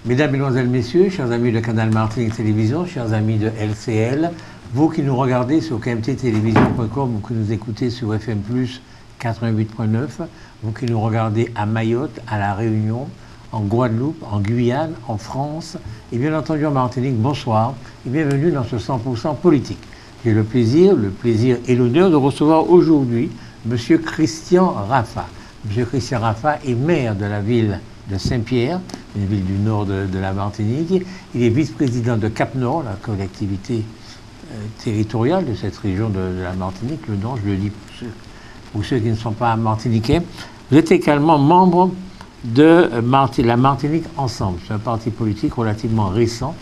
Mesdames, Mesdemoiselles, Messieurs, chers amis de Canal Martinique Télévision, chers amis de LCL, vous qui nous regardez sur kmttélévision.com, vous qui nous écoutez sur FM+, 88.9, vous qui nous regardez à Mayotte, à La Réunion, en Guadeloupe, en Guyane, en France, et bien entendu en Martinique, bonsoir et bienvenue dans ce 100% politique. J'ai le plaisir et l'honneur de recevoir aujourd'hui M. Christian Raffa. M. Christian Raffa est maire de la ville de Saint-Pierre, une ville du nord de la Martinique. Il est vice-président de Cap-Nord, la collectivité territoriale de cette région de la Martinique. Le nom, je le dis pour ceux qui ne sont pas martiniquais. Vous êtes également membre de la Martinique Ensemble. C'est un parti politique relativement récent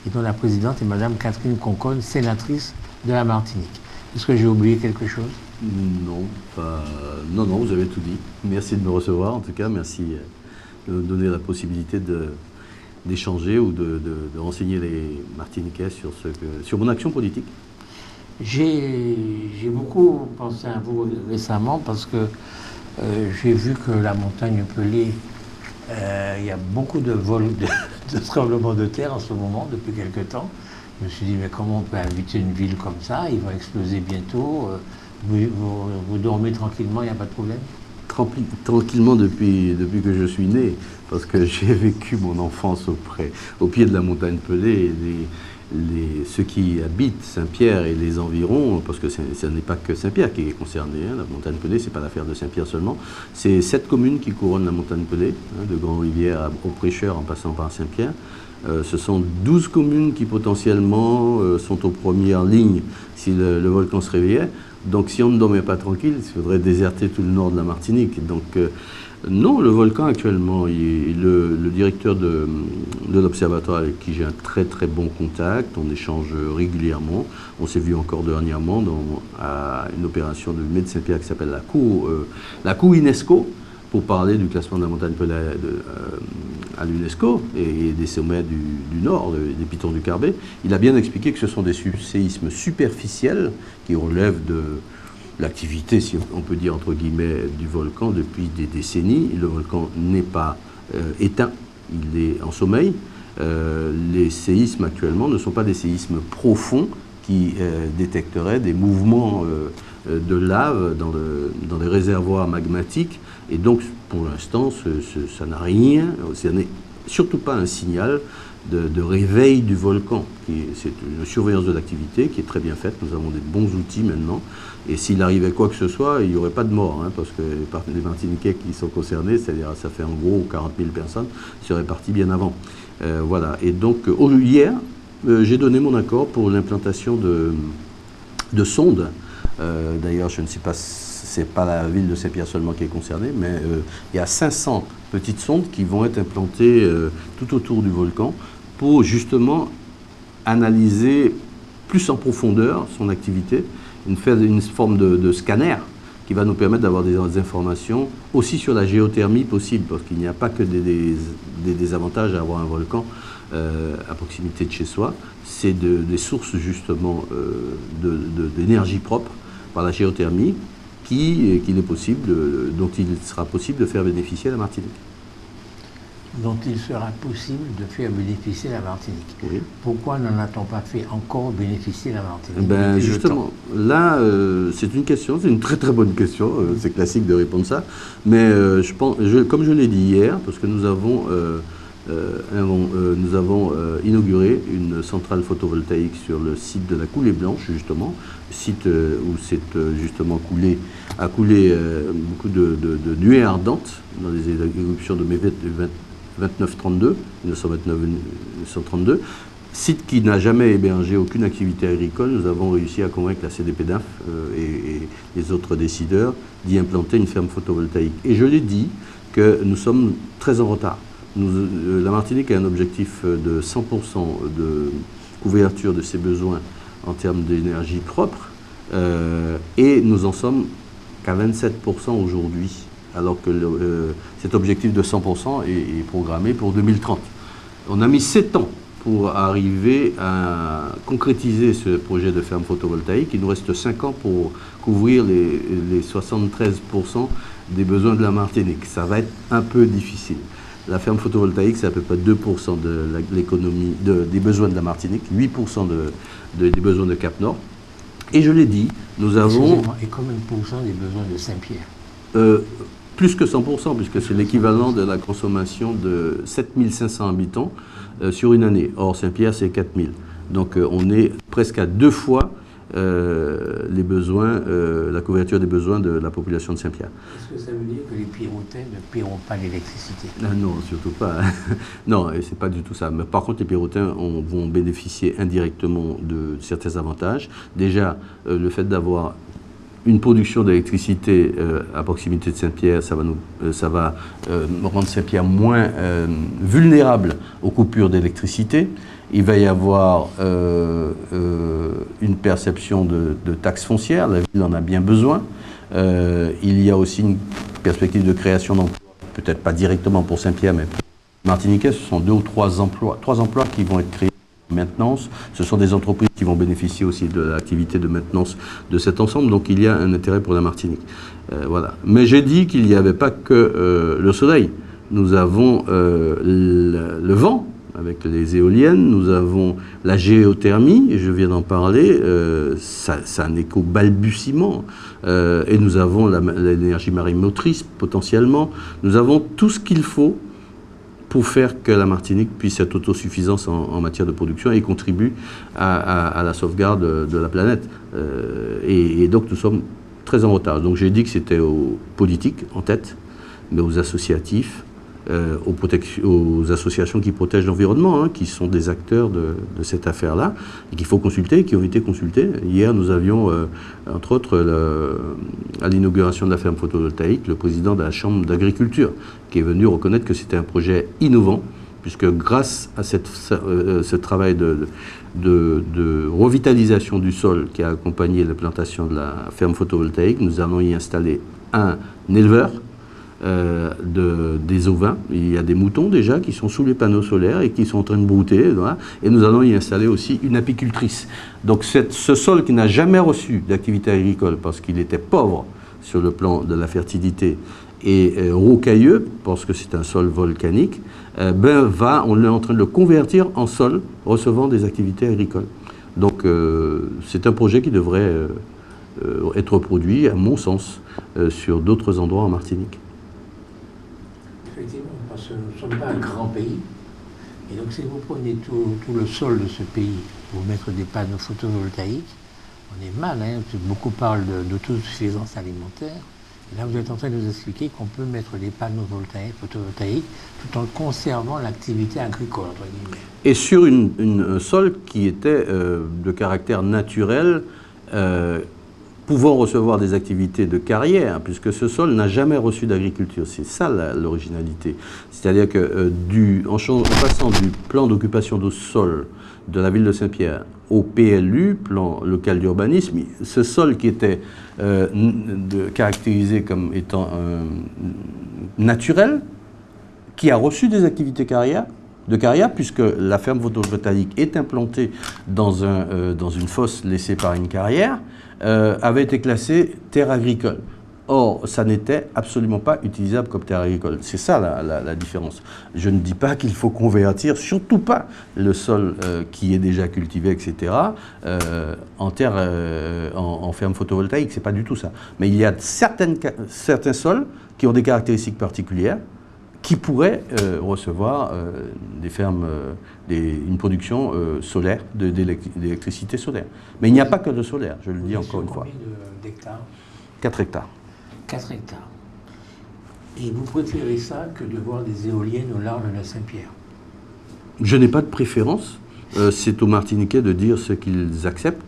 et dont la présidente est Mme Catherine Conconne, sénatrice de la Martinique. Est-ce que j'ai oublié quelque chose? Non, vous avez tout dit. Merci de me recevoir, en tout cas. Merci de me donner la possibilité d'échanger ou de renseigner les Martiniquais sur mon action politique. J'ai beaucoup pensé à vous récemment parce que j'ai vu que la montagne Pelée, il y a beaucoup de tremblements de terre en ce moment, depuis quelque temps. Je me suis dit, mais comment on peut habiter une ville comme ça? Ils vont exploser bientôt. Vous dormez tranquillement, il n'y a pas de problème? Tranquillement depuis que je suis né, parce que j'ai vécu mon enfance au pied de la montagne Pelée. Ceux qui habitent Saint-Pierre et les environs, parce que ce n'est pas que Saint-Pierre qui est concerné, hein, la montagne Pelée, ce n'est pas l'affaire de Saint-Pierre seulement, c'est 7 communes qui couronnent la montagne Pelée, hein, de Grand-Rivière au Prêcheur en passant par Saint-Pierre. Ce sont 12 communes qui potentiellement sont aux premières lignes si le volcan se réveillait. Donc si on ne dormait pas tranquille, il faudrait déserter tout le nord de la Martinique. Donc non, le volcan actuellement, le directeur de l'observatoire avec qui j'ai un très très bon contact, on échange régulièrement. On s'est vu encore dernièrement à une opération de l'Humé de Saint-Pierre qui s'appelle la COU UNESCO, pour parler du classement de la montagne Pelée à l'UNESCO et des sommets du Nord, des pitons du Carbet. Il a bien expliqué que ce sont des séismes superficiels qui relèvent de l'activité, si on peut dire entre guillemets, du volcan depuis des décennies. Le volcan n'est pas éteint, il est en sommeil. Les séismes actuellement ne sont pas des séismes profonds qui détecteraient des mouvements de lave dans des réservoirs magmatiques. Et donc, pour l'instant, ça n'a rien, ça n'est surtout pas un signal de réveil du volcan. C'est une surveillance de l'activité qui est très bien faite. Nous avons des bons outils maintenant. Et s'il arrivait quoi que ce soit, il n'y aurait pas de mort, hein, parce que les Martiniquais qui sont concernés, c'est-à-dire ça fait en gros 40 000 personnes, seraient partis bien avant. Voilà. Et donc, hier, j'ai donné mon accord pour l'implantation de sondes. D'ailleurs, je ne sais pas, c'est pas la ville de Saint-Pierre seulement qui est concernée, mais il y a 500 petites sondes qui vont être implantées tout autour du volcan pour justement analyser plus en profondeur son activité, une forme de scanner qui va nous permettre d'avoir des informations aussi sur la géothermie possible, parce qu'il n'y a pas que des désavantages à avoir un volcan à proximité de chez soi. C'est des sources justement d'énergie propre par la géothermie dont il sera possible de faire bénéficier la Martinique. Dont il sera possible de faire bénéficier la Martinique. Oui. Pourquoi n'en a-t-on pas fait encore bénéficier la Martinique? Justement, là, c'est une question, c'est une très très bonne question, c'est classique de répondre ça, mais comme je l'ai dit hier, parce que nous avons inauguré une centrale photovoltaïque sur le site de la Coulée Blanche, justement, site où c'est justement a coulé beaucoup de nuées ardentes dans les éruptions de mai 1932, site qui n'a jamais hébergé aucune activité agricole. Nous avons réussi à convaincre la CDPDAF et les autres décideurs d'y implanter une ferme photovoltaïque. Et je l'ai dit que nous sommes très en retard. La Martinique a un objectif de 100% de couverture de ses besoins en termes d'énergie propre, et nous en sommes qu'à 27% aujourd'hui, alors que cet objectif de 100% est programmé pour 2030. On a mis 7 ans pour arriver à concrétiser ce projet de ferme photovoltaïque. Il nous reste 5 ans pour couvrir les 73% des besoins de la Martinique. Ça va être un peu difficile. La ferme photovoltaïque, c'est à peu près 2% de l'économie, des besoins de la Martinique, 8% des besoins de Cap-Nord. Et je l'ai dit, nous avons... Et combien de pourcents des besoins de Saint-Pierre? Plus que 100%, puisque c'est l'équivalent de la consommation de 7500 habitants sur une année. Or, Saint-Pierre, c'est 4000. Donc, on est presque à 2 fois les besoins, la couverture des besoins de la population de Saint-Pierre. Est-ce que ça veut dire que les Pierrotais ne paieront pas l'électricité? Non, surtout pas. Non, et c'est pas du tout ça. Mais par contre, les Pierrotains vont bénéficier indirectement de certains avantages. Déjà, le fait d'avoir une production d'électricité à proximité de Saint-Pierre, ça va rendre Saint-Pierre moins vulnérable aux coupures d'électricité. Il va y avoir une perception de taxes foncières, la ville en a bien besoin. Il y a aussi une perspective de création d'emplois, peut-être pas directement pour Saint-Pierre, mais pour Martiniquais, ce sont 2 ou 3 emplois. 3 emplois qui vont être créés en maintenance. Ce sont des entreprises qui vont bénéficier aussi de l'activité de maintenance de cet ensemble, donc il y a un intérêt pour la Martinique. Voilà. Mais j'ai dit qu'il n'y avait pas que le soleil. Nous avons le vent, avec les éoliennes, nous avons la géothermie, et je viens d'en parler, c'est un écho balbutiement, et nous avons l'énergie marine motrice potentiellement, nous avons tout ce qu'il faut pour faire que la Martinique puisse être autosuffisante en matière de production et contribue à la sauvegarde de la planète. Et donc nous sommes très en retard. Donc j'ai dit que c'était aux politiques en tête, mais aux associatifs, aux associations qui protègent l'environnement, hein, qui sont des acteurs de cette affaire-là, et qu'il faut consulter, qui ont été consultés. Hier, nous avions, entre autres, à l'inauguration de la ferme photovoltaïque, le président de la Chambre d'agriculture, qui est venu reconnaître que c'était un projet innovant, puisque grâce à ce travail de revitalisation du sol qui a accompagné la plantation de la ferme photovoltaïque, nous allons y installer un éleveur, des ovins. Il y a des moutons déjà qui sont sous les panneaux solaires et qui sont en train de brouter. Voilà. Et nous allons y installer aussi une apicultrice. Donc ce sol qui n'a jamais reçu d'activité agricole parce qu'il était pauvre sur le plan de la fertilité et rocailleux, parce que c'est un sol volcanique, on est en train de le convertir en sol recevant des activités agricoles. Donc c'est un projet qui devrait être reproduit, à mon sens, sur d'autres endroits en Martinique. Effectivement, parce que nous ne sommes pas un grand pays. Et donc si vous prenez tout le sol de ce pays pour mettre des panneaux photovoltaïques, on est mal, hein, beaucoup parlent d'autosuffisance alimentaire. Et là, vous êtes en train de nous expliquer qu'on peut mettre des panneaux photovoltaïques tout en conservant l'activité agricole, entre guillemets. Et sur un sol qui était de caractère naturel, pouvant recevoir des activités de carrière, puisque ce sol n'a jamais reçu d'agriculture. C'est ça l'originalité. C'est-à-dire que en passant du plan d'occupation de sol de la ville de Saint-Pierre au PLU, plan local d'urbanisme, ce sol qui était caractérisé comme étant naturel, qui a reçu des activités de carrière, puisque la ferme photovoltaïque est implantée dans une fosse laissée par une carrière, avait été classé terre agricole. Or, ça n'était absolument pas utilisable comme terre agricole. C'est ça la différence. Je ne dis pas qu'il faut convertir, surtout pas le sol qui est déjà cultivé, etc., en ferme photovoltaïque. C'est pas du tout ça. Mais il y a certains sols qui ont des caractéristiques particulières qui pourraient recevoir des fermes, une production solaire, d'électricité solaire. Mais il n'y a pas que de solaire, je le dis encore une fois. Combien d'hectares? 4 hectares. 4 hectares. Et vous préférez ça que de voir des éoliennes au large de la Saint-Pierre? Je n'ai pas de préférence. C'est aux Martiniquais de dire ce qu'ils acceptent,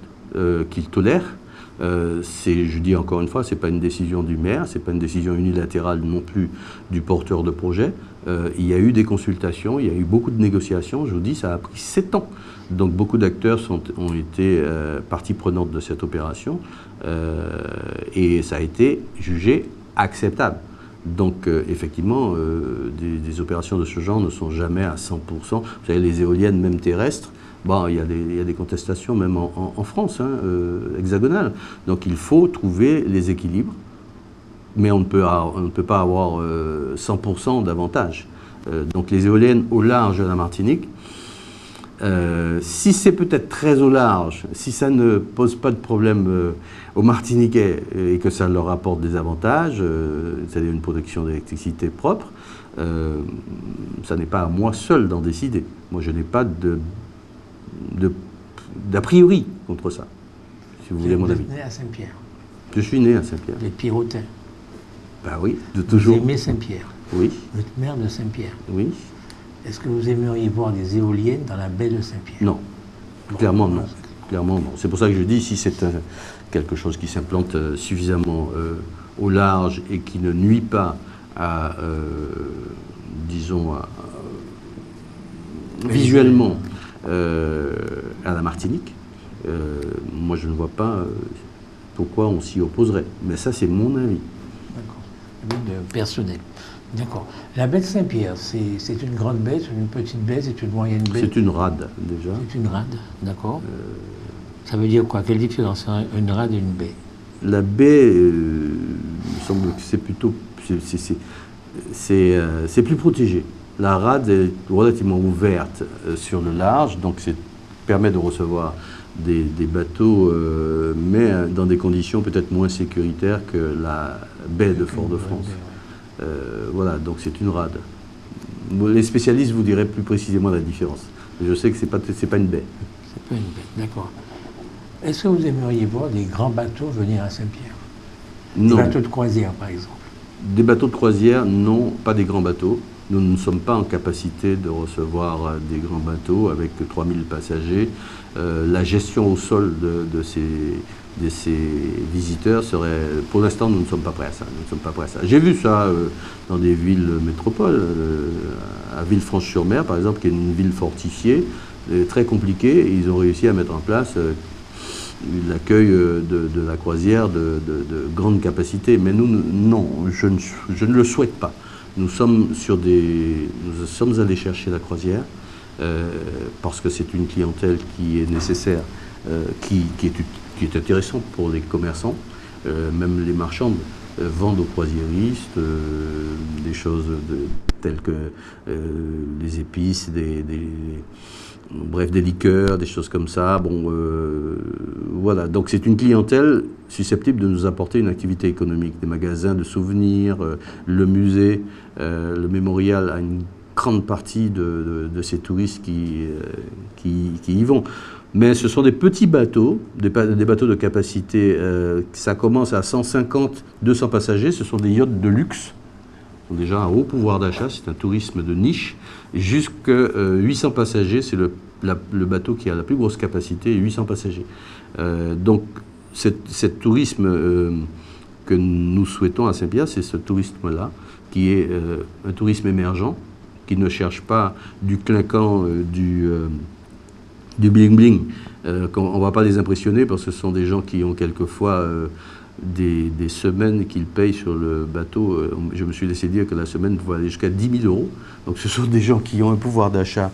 qu'ils tolèrent. Je dis encore une fois, ce n'est pas une décision du maire, ce n'est pas une décision unilatérale non plus du porteur de projet. Il y a eu des consultations, il y a eu beaucoup de négociations. Je vous dis, ça a pris 7 ans. Donc beaucoup d'acteurs ont été partie prenante de cette opération et ça a été jugé acceptable. Donc effectivement, des opérations de ce genre ne sont jamais à 100%. Vous savez, les éoliennes, même terrestres, bon, il y a des contestations même en France, hein, hexagonale. Donc il faut trouver les équilibres, mais on ne peut pas avoir 100% d'avantage. donc les éoliennes au large de la Martinique. Si c'est peut-être très au large, si ça ne pose pas de problème aux Martiniquais et que ça leur apporte des avantages, c'est-à-dire une production d'électricité propre, ça n'est pas à moi seul d'en décider. Moi, je n'ai pas d'a priori contre ça, si vous voulez mon avis. Vous êtes né à Saint-Pierre. Je suis né à Saint-Pierre. Vous êtes Pierrotin. Ben oui, de toujours. Vous aimez Saint-Pierre. Oui, Vous êtes maire de Saint-Pierre. oui. Est-ce que vous aimeriez voir des éoliennes dans la baie de Saint-Pierre? Non, clairement non. Clairement non. C'est pour ça que je dis, si c'est quelque chose qui s'implante suffisamment au large et qui ne nuit pas à, disons, visuellement à la Martinique, moi je ne vois pas pourquoi on s'y opposerait. Mais ça, c'est mon avis. D'accord. Avis personnel. D'accord. La baie de Saint-Pierre, c'est une grande baie, c'est une petite baie, c'est une moyenne baie? C'est une rade, déjà. C'est une rade, d'accord. Ça veut dire quoi? Quelle différence entre une rade et une baie? La baie, il me semble que c'est plutôt... C'est plus protégé. La rade est relativement ouverte sur le large, donc ça permet de recevoir des bateaux, mais dans des conditions peut-être moins sécuritaires que la baie de Fort-de-France. Voilà, donc c'est une rade. Les spécialistes vous diraient plus précisément la différence. Mais je sais que c'est pas une baie. C'est pas une baie, d'accord. Est-ce que vous aimeriez voir des grands bateaux venir à Saint-Pierre? Non. Des bateaux de croisière, par exemple? Des bateaux de croisière, non, pas des grands bateaux. Nous ne sommes pas en capacité de recevoir des grands bateaux avec 3000 passagers. La gestion au sol de ces visiteurs serait... Pour l'instant, nous ne sommes pas prêts à ça. Nous ne sommes pas prêts à ça. J'ai vu ça dans des villes métropoles, à Villefranche-sur-Mer, par exemple, qui est une ville fortifiée, très compliquée, et ils ont réussi à mettre en place l'accueil de la croisière de grande capacité. Mais nous, non, je ne le souhaite pas. Nous sommes allés chercher la croisière parce que c'est une clientèle qui est nécessaire, qui est intéressante pour les commerçants. Même les marchands vendent aux croisiéristes des choses telles que les épices, bref, des liqueurs, des choses comme ça. Bon, voilà. Donc c'est une clientèle susceptible de nous apporter une activité économique. Des magasins de souvenirs, le musée, le mémorial a une grande partie de ces touristes qui y vont. Mais ce sont des petits bateaux, des bateaux de capacité, ça commence à 150, 200 passagers, ce sont des yachts de luxe. Déjà un haut pouvoir d'achat, c'est un tourisme de niche. Jusqu'à 800 passagers, c'est le bateau qui a la plus grosse capacité, 800 passagers. Donc, ce tourisme que nous souhaitons à Saint-Pierre, c'est ce tourisme-là, qui est un tourisme émergent, qui ne cherche pas du clinquant, du bling-bling. On ne va pas les impressionner parce que ce sont des gens qui ont quelquefois... des semaines qu'ils payent sur le bateau. Je me suis laissé dire que la semaine pouvait aller jusqu'à 10 000 €. Donc ce sont des gens qui ont un pouvoir d'achat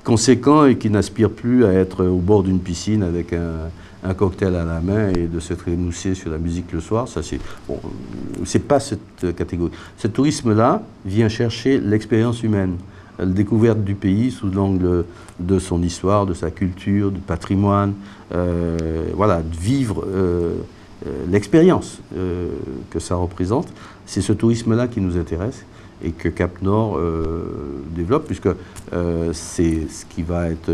conséquent et qui n'aspirent plus à être au bord d'une piscine avec un cocktail à la main et de s'être émoussé sur la musique le soir. Ça, c'est pas cette catégorie. Ce tourisme-là vient chercher l'expérience humaine, la découverte du pays sous l'angle de son histoire, de sa culture, du patrimoine, voilà, de vivre l'expérience que ça représente. C'est ce tourisme-là qui nous intéresse et que Cap Nord développe, puisque c'est ce qui va être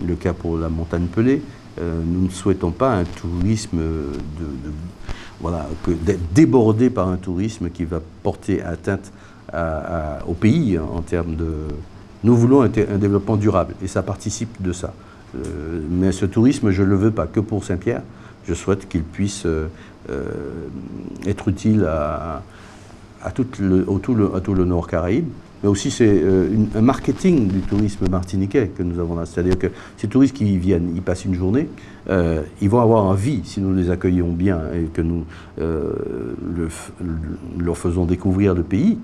le cas pour la montagne Pelée. Nous ne souhaitons pas un tourisme voilà, d'être débordé par un tourisme qui va porter atteinte au pays en termes de... Nous voulons un développement durable et ça participe de ça. Mais ce tourisme, je ne le veux pas que pour Saint-Pierre. Je souhaite qu'il puisse être utile à tout le Nord Caraïbe. Mais aussi, c'est un marketing du tourisme martiniquais que nous avons là. C'est-à-dire que ces touristes qui y viennent, ils passent une journée, ils vont avoir envie, si nous les accueillons bien et que nous leur faisons découvrir le pays,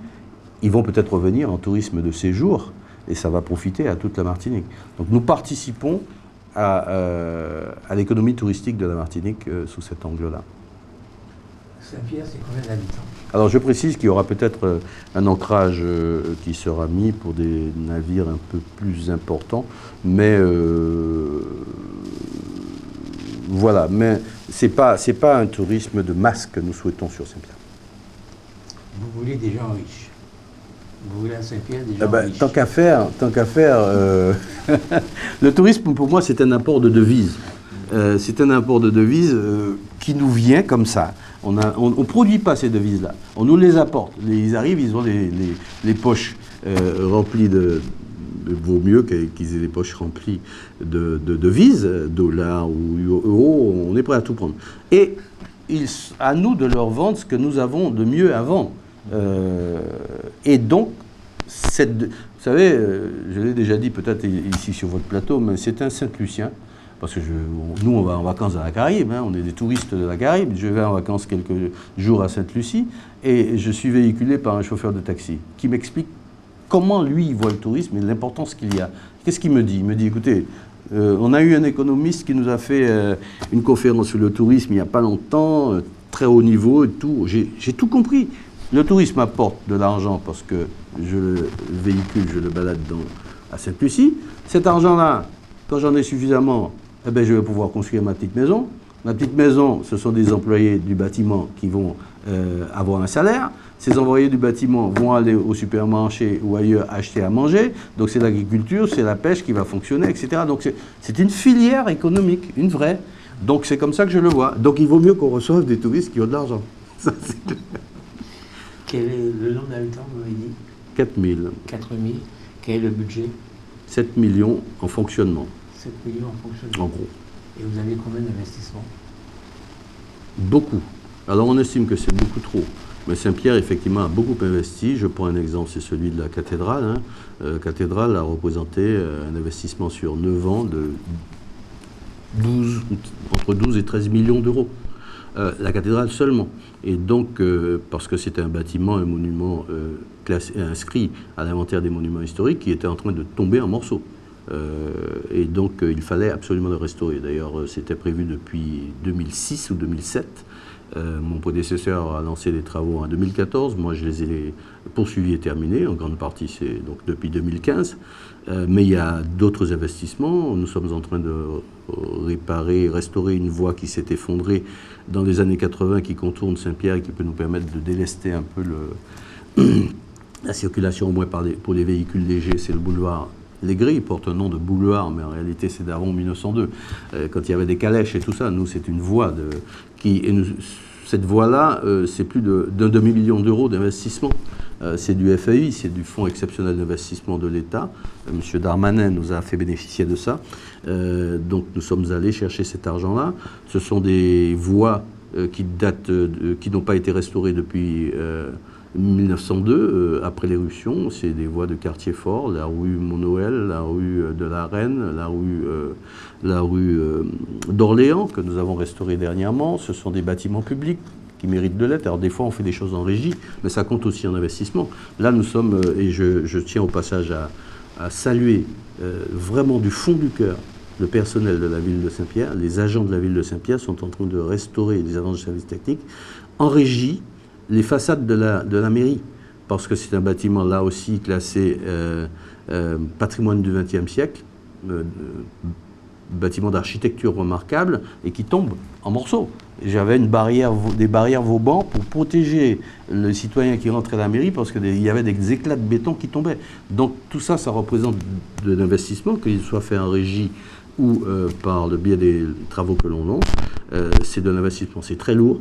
ils vont peut-être revenir en tourisme de séjour et ça va profiter à toute la Martinique. Donc nous participons à l'économie touristique de la Martinique sous cet angle-là. Saint-Pierre, c'est combien d'habitants? Alors je précise qu'il y aura peut-être un ancrage qui sera mis pour des navires un peu plus importants, mais voilà, mais c'est pas un tourisme de masse que nous souhaitons sur Saint-Pierre. Vous voulez des gens riches. Vous voulez à Saint-Pierre des gens riches. Tant qu'à faire, le tourisme pour moi c'est un apport de devises. C'est un apport de devises qui nous vient comme ça. On ne produit pas ces devises-là. On nous les apporte. Ils arrivent, ils ont les poches remplies de... vaut mieux qu'ils aient les poches remplies de devises, dollars ou euros, on est prêt à tout prendre. Et à nous de leur vendre ce que nous avons de mieux à vendre. Et donc, vous savez, je l'ai déjà dit peut-être ici sur votre plateau, mais c'est un Saint-Lucien. Parce que nous, on va en vacances à la Caraïbe, hein, on est des touristes de la Caraïbe. Je vais en vacances quelques jours à Sainte-Lucie et je suis véhiculé par un chauffeur de taxi qui m'explique comment lui il voit le tourisme et l'importance qu'il y a. Qu'est-ce qu'il me dit? Il me dit, écoutez, on a eu un économiste qui nous a fait une conférence sur le tourisme il n'y a pas longtemps, très haut niveau et tout. J'ai tout compris. Le tourisme apporte de l'argent parce que je le véhicule, je le balade à Sainte-Lucie. Cet argent-là, quand j'en ai suffisamment, eh bien, je vais pouvoir construire ma petite maison. Ma petite maison, ce sont des employés du bâtiment qui vont avoir un salaire. Ces employés du bâtiment vont aller au supermarché ou ailleurs acheter à manger. Donc c'est l'agriculture, c'est la pêche qui va fonctionner, etc. Donc c'est une filière économique, une vraie. Donc c'est comme ça que je le vois. Donc il vaut mieux qu'on reçoive des touristes qui ont de l'argent. Ça, c'est clair. Quel est le nombre d'habitants, vous m'avez dit? 4000. 4000. Quel est le budget? 7 millions en fonctionnement. 7 millions en fonctionnement. En gros. Et vous avez combien d'investissements? Beaucoup. Alors on estime que c'est beaucoup trop. Mais Saint-Pierre, effectivement, a beaucoup investi. Je prends un exemple, c'est celui de la cathédrale. Hein. La cathédrale a représenté un investissement sur 9 ans de entre 12 et 13 millions d'euros. La cathédrale seulement. Et donc, parce que c'était un bâtiment, un monument inscrit à l'inventaire des monuments historiques qui était en train de tomber en morceaux. Et donc, il fallait absolument le restaurer. D'ailleurs, c'était prévu depuis 2006 ou 2007. Mon prédécesseur a lancé les travaux en 2014. Moi, je les ai poursuivis et terminés. En grande partie, c'est donc depuis 2015. Mais il y a d'autres investissements. Nous sommes en train de restaurer une voie qui s'est effondrée dans les années 80 qui contourne Saint-Pierre et qui peut nous permettre de délester un peu la circulation, au moins pour les véhicules légers. C'est le boulevard Légré. Il porte un nom de boulevard, mais en réalité, c'est d'avant 1902. Quand il y avait des calèches et tout ça, nous, c'est une voie cette voie-là, c'est plus d'un demi-million d'euros d'investissement. C'est du FEI, c'est du Fonds exceptionnel d'investissement de l'État. M. Darmanin nous a fait bénéficier de ça. Donc nous sommes allés chercher cet argent-là. Ce sont des voies qui n'ont pas été restaurées depuis 1902, après l'éruption. C'est des voies de quartier fort, la rue Mont-Noël, la rue de la Reine, la rue d'Orléans, que nous avons restaurée dernièrement. Ce sont des bâtiments publics qui méritent de l'être. Alors des fois on fait des choses en régie, mais ça compte aussi en investissement. Là nous sommes, et je tiens au passage à saluer vraiment du fond du cœur le personnel de la ville de Saint-Pierre. Les agents de la ville de Saint-Pierre sont en train de restaurer, les agents de service technique, en régie, les façades de la mairie, parce que c'est un bâtiment là aussi classé patrimoine du XXe siècle, bâtiment d'architecture remarquable et qui tombe en morceaux. J'avais des barrières Vauban pour protéger le citoyen qui rentrait à la mairie parce qu'il y avait des éclats de béton qui tombaient. Donc tout ça, ça représente de l'investissement, qu'il soit fait en régie ou par le biais des travaux que l'on lance. C'est de l'investissement, c'est très lourd.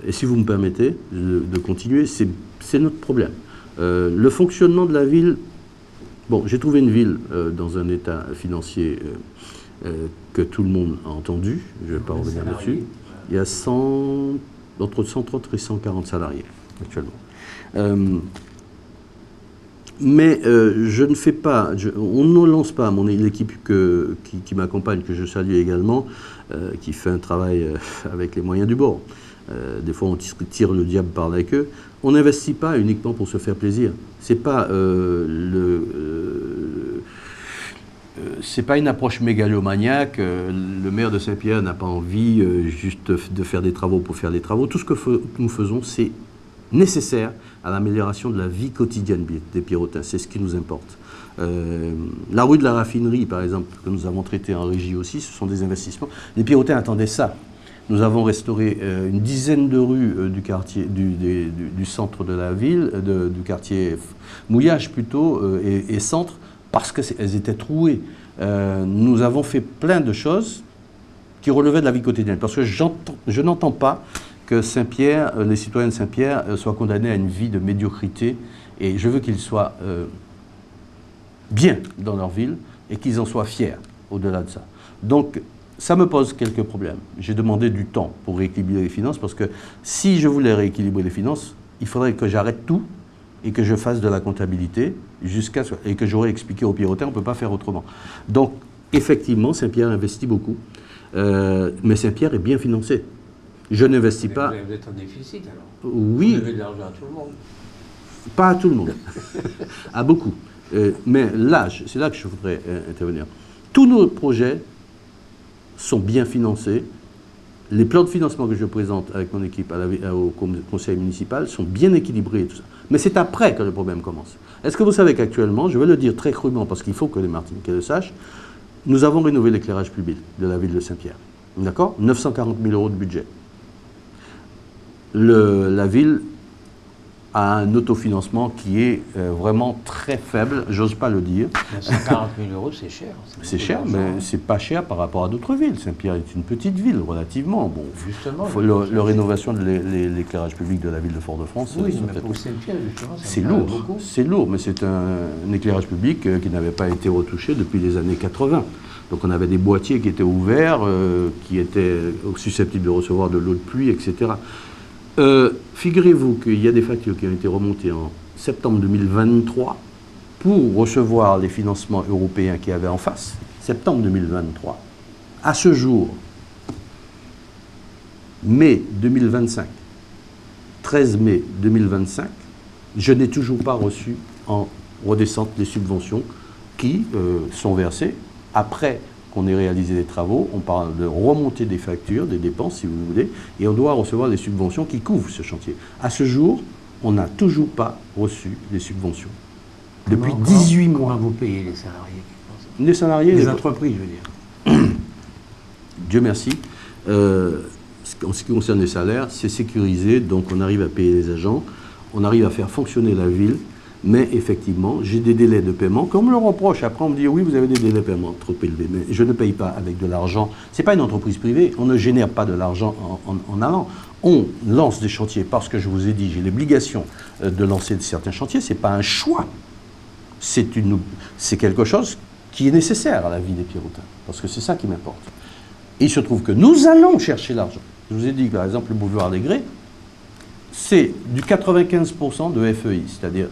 Et si vous me permettez de continuer, c'est notre problème. Le fonctionnement de la ville, bon, j'ai trouvé une ville dans un état financier que tout le monde a entendu, je ne vais pas revenir là-dessus. Il y a entre 130 et 140 salariés actuellement. Mais je ne fais pas, on ne lance pas, l'équipe qui m'accompagne, que je salue également, qui fait un travail avec les moyens du bord. Des fois, on tire le diable par la queue. On n'investit pas uniquement pour se faire plaisir. C'est pas c'est pas une approche mégalomaniaque. Le maire de Saint-Pierre n'a pas envie juste de faire des travaux pour faire des travaux. Tout ce que nous faisons, c'est nécessaire à l'amélioration de la vie quotidienne des Pierrotins. C'est ce qui nous importe. La rue de la Raffinerie, par exemple, que nous avons traité en régie aussi, ce sont des investissements. Les Pierrotins attendaient ça. Nous avons restauré une dizaine de rues du quartier, du centre de la ville, du quartier Mouillage plutôt, et centre, parce qu'elles étaient trouées. Nous avons fait plein de choses qui relevaient de la vie quotidienne. Parce que je n'entends pas que Saint-Pierre, les citoyens de Saint-Pierre soient condamnés à une vie de médiocrité. Et je veux qu'ils soient bien dans leur ville et qu'ils en soient fiers au-delà de ça. Donc, ça me pose quelques problèmes. J'ai demandé du temps pour rééquilibrer les finances parce que si je voulais rééquilibrer les finances, il faudrait que j'arrête tout et que je fasse de la comptabilité et que j'aurais expliqué aux Pierrotins, on ne peut pas faire autrement. Donc, effectivement, Saint-Pierre investit beaucoup, mais Saint-Pierre est bien financé. Je n'investis pas... Vous êtes en déficit alors? Oui. Vous devez de l'argent à tout le monde? Pas à tout le monde, à beaucoup. Mais là, c'est là que je voudrais intervenir. Tous nos projets sont bien financés. Les plans de financement que je présente avec mon équipe au conseil municipal sont bien équilibrés et tout ça. Mais c'est après que le problème commence. Est-ce que vous savez qu'actuellement, je vais le dire très crûment parce qu'il faut que les Martiniquais le sachent, nous avons rénové l'éclairage public de la ville de Saint-Pierre. D'accord? 940 000 € de budget. La ville a un autofinancement qui est vraiment très faible, j'ose pas le dire. 940 000 €, c'est cher. C'est cher, mais c'est pas cher par rapport à d'autres villes. Saint-Pierre est une petite ville, relativement. Bon, justement. La rénovation de l'éclairage public de la ville de Fort-de-France, oui, mais pour Saint-Pierre, justement, c'est lourd. C'est lourd, mais c'est un éclairage public qui n'avait pas été retouché depuis les années 80. Donc on avait des boîtiers qui étaient ouverts, qui étaient susceptibles de recevoir de l'eau de pluie, etc. Figurez-vous qu'il y a des factures qui ont été remontées en septembre 2023 pour recevoir les financements européens qu'il y avait en face. Septembre 2023. À ce jour, mai 2025, 13 mai 2025, je n'ai toujours pas reçu en redescente les subventions qui sont versées après qu'on ait réalisé des travaux. On parle de remonter des factures, des dépenses si vous voulez, et on doit recevoir des subventions qui couvrent ce chantier. À ce jour, on n'a toujours pas reçu les subventions. Depuis 18 mois. Comment vous payez les salariés? Les salariés... Les entreprises, je veux dire. Dieu merci. En ce qui concerne les salaires, c'est sécurisé, donc on arrive à payer les agents, on arrive à faire fonctionner la ville. Mais effectivement, j'ai des délais de paiement. Comme on me le reproche, après on me dit oui, vous avez des délais de paiement trop élevés. Mais je ne paye pas avec de l'argent. Ce n'est pas une entreprise privée. On ne génère pas de l'argent en allant. On lance des chantiers parce que je vous ai dit, j'ai l'obligation de lancer certains chantiers. Ce n'est pas un choix. C'est quelque chose qui est nécessaire à la vie des Pierrotins. Parce que c'est ça qui m'importe. Et il se trouve que nous allons chercher l'argent. Je vous ai dit, par exemple, le boulevard des Grès, c'est du 95% de FEI, c'est-à-dire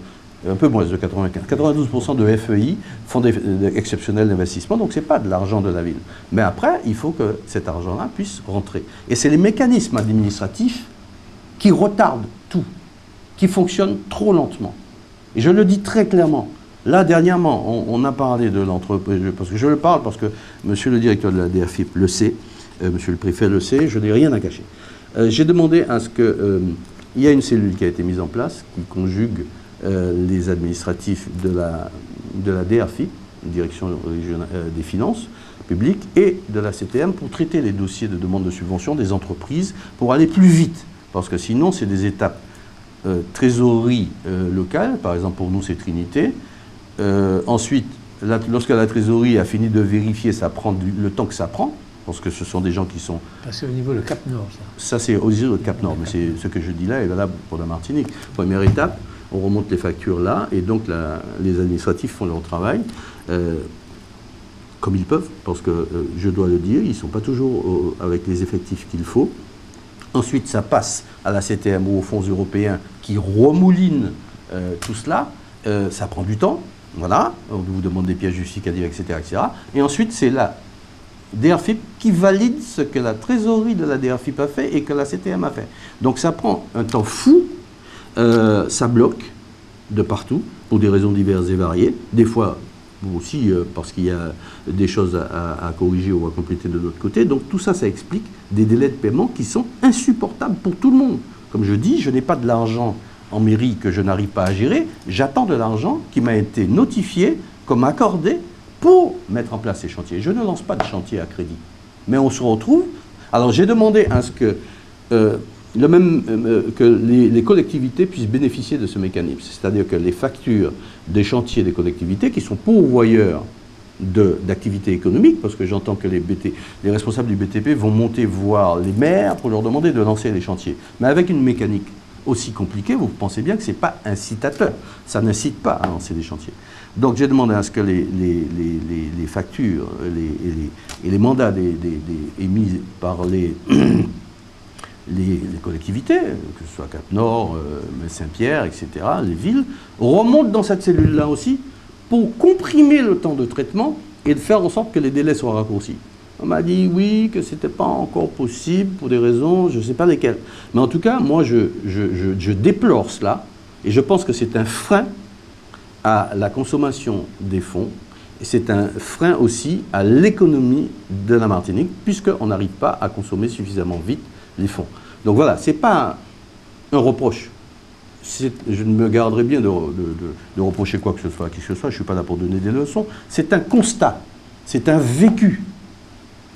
un peu moins de 95, 92% de FEI, fonds exceptionnels d'investissement, donc ce n'est pas de l'argent de la ville. Mais après, il faut que cet argent-là puisse rentrer. Et c'est les mécanismes administratifs qui retardent tout, qui fonctionnent trop lentement. Et je le dis très clairement. Là, dernièrement, on a parlé de l'entreprise, parce que je le parle, parce que monsieur le directeur de la DRFIP le sait, monsieur le préfet le sait, je n'ai rien à cacher. J'ai demandé à ce que... il y a une cellule qui a été mise en place, qui conjugue les administratifs de la DRFIP, Direction régionale des finances publiques, et de la CTM pour traiter les dossiers de demande de subvention des entreprises pour aller plus vite. Parce que sinon, c'est des étapes trésorerie locale, par exemple pour nous c'est Trinité. Ensuite, lorsque la trésorerie a fini de vérifier, ça prend le temps que ça prend, parce que ce sont des gens qui sont... C'est au niveau du Cap Nord, ça. Ça, c'est au niveau du Cap Nord, mais c'est ce que je dis là est valable pour la Martinique. Première étape, on remonte les factures là, et donc les administratifs font leur travail comme ils peuvent, parce que je dois le dire, ils ne sont pas toujours avec les effectifs qu'il faut. Ensuite, ça passe à la CTM ou aux fonds européens qui remoulinent tout cela. Ça prend du temps, voilà. On vous demande des pièces justificatives, etc., etc. Et ensuite, c'est la DRFIP qui valide ce que la trésorerie de la DRFIP a fait et que la CTM a fait. Donc ça prend un temps fou, ça bloque de partout, pour des raisons diverses et variées. Des fois, aussi parce qu'il y a des choses à corriger ou à compléter de l'autre côté. Donc tout ça, ça explique des délais de paiement qui sont insupportables pour tout le monde. Comme je dis, je n'ai pas de l'argent en mairie que je n'arrive pas à gérer, j'attends de l'argent qui m'a été notifié comme accordé pour mettre en place ces chantiers. Je ne lance pas de chantier à crédit. Mais on se retrouve... Alors j'ai demandé à ce que, que les collectivités puissent bénéficier de ce mécanisme. C'est-à-dire que les factures des chantiers des collectivités, qui sont pourvoyeurs d'activités économiques, parce que j'entends que les responsables du BTP vont monter voir les maires pour leur demander de lancer les chantiers. Mais avec une mécanique aussi compliquée, vous pensez bien que ce n'est pas incitateur. Ça n'incite pas à lancer des chantiers. Donc j'ai demandé à ce que les factures et les mandats émis par les collectivités, que ce soit Cap-Nord, Saint-Pierre, etc., les villes, remontent dans cette cellule-là aussi pour comprimer le temps de traitement et de faire en sorte que les délais soient raccourcis. On m'a dit oui, que ce n'était pas encore possible pour des raisons, je ne sais pas lesquelles. Mais en tout cas, moi, je déplore cela et je pense que c'est un frein à la consommation des fonds et c'est un frein aussi à l'économie de la Martinique puisqu'on n'arrive pas à consommer suffisamment vite les fonds. Donc voilà, ce n'est pas un reproche. Je ne me garderai bien de reprocher quoi que ce soit à qui que ce soit, je ne suis pas là pour donner des leçons. C'est un constat, c'est un vécu.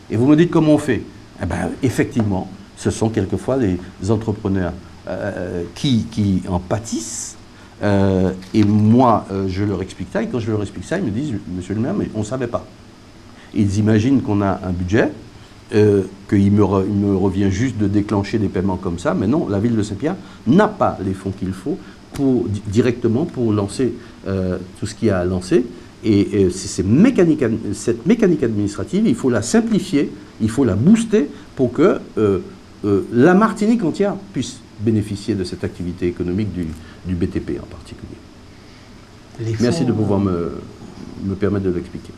Et vous me dites comment on fait? Eh bien, effectivement, ce sont quelquefois les entrepreneurs qui en pâtissent. Et moi, je leur explique ça. Et quand je leur explique ça, ils me disent, monsieur le maire, mais on ne savait pas. Ils imaginent qu'on a un budget, qu'il me revient juste de déclencher des paiements comme ça. Mais non, la ville de Saint-Pierre n'a pas les fonds qu'il faut directement pour lancer tout ce qu'il y a à lancer. Et cette mécanique administrative, il faut la simplifier, il faut la booster pour que la Martinique entière puisse bénéficier de cette activité économique du BTP en particulier. Merci de pouvoir me permettre de l'expliquer.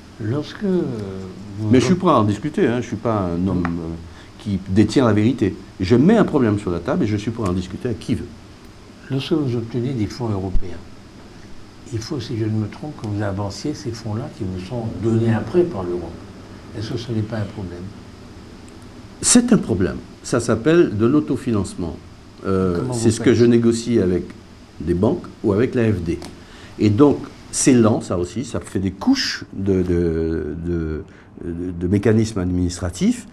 Mais je suis prêt à en discuter, hein, je ne suis pas un homme qui détient la vérité. Je mets un problème sur la table et je suis prêt à en discuter avec qui veut. Lorsque vous obtenez des fonds européens, il faut, si je ne me trompe, que vous avanciez ces fonds-là qui vous sont donnés après par l'Europe. Est-ce que ce n'est pas un problème? C'est un problème. Ça s'appelle de l'autofinancement. C'est ce que je négocie avec des banques ou avec l'AFD. Et donc, c'est lent, ça aussi. Ça fait des couches de mécanismes administratifs,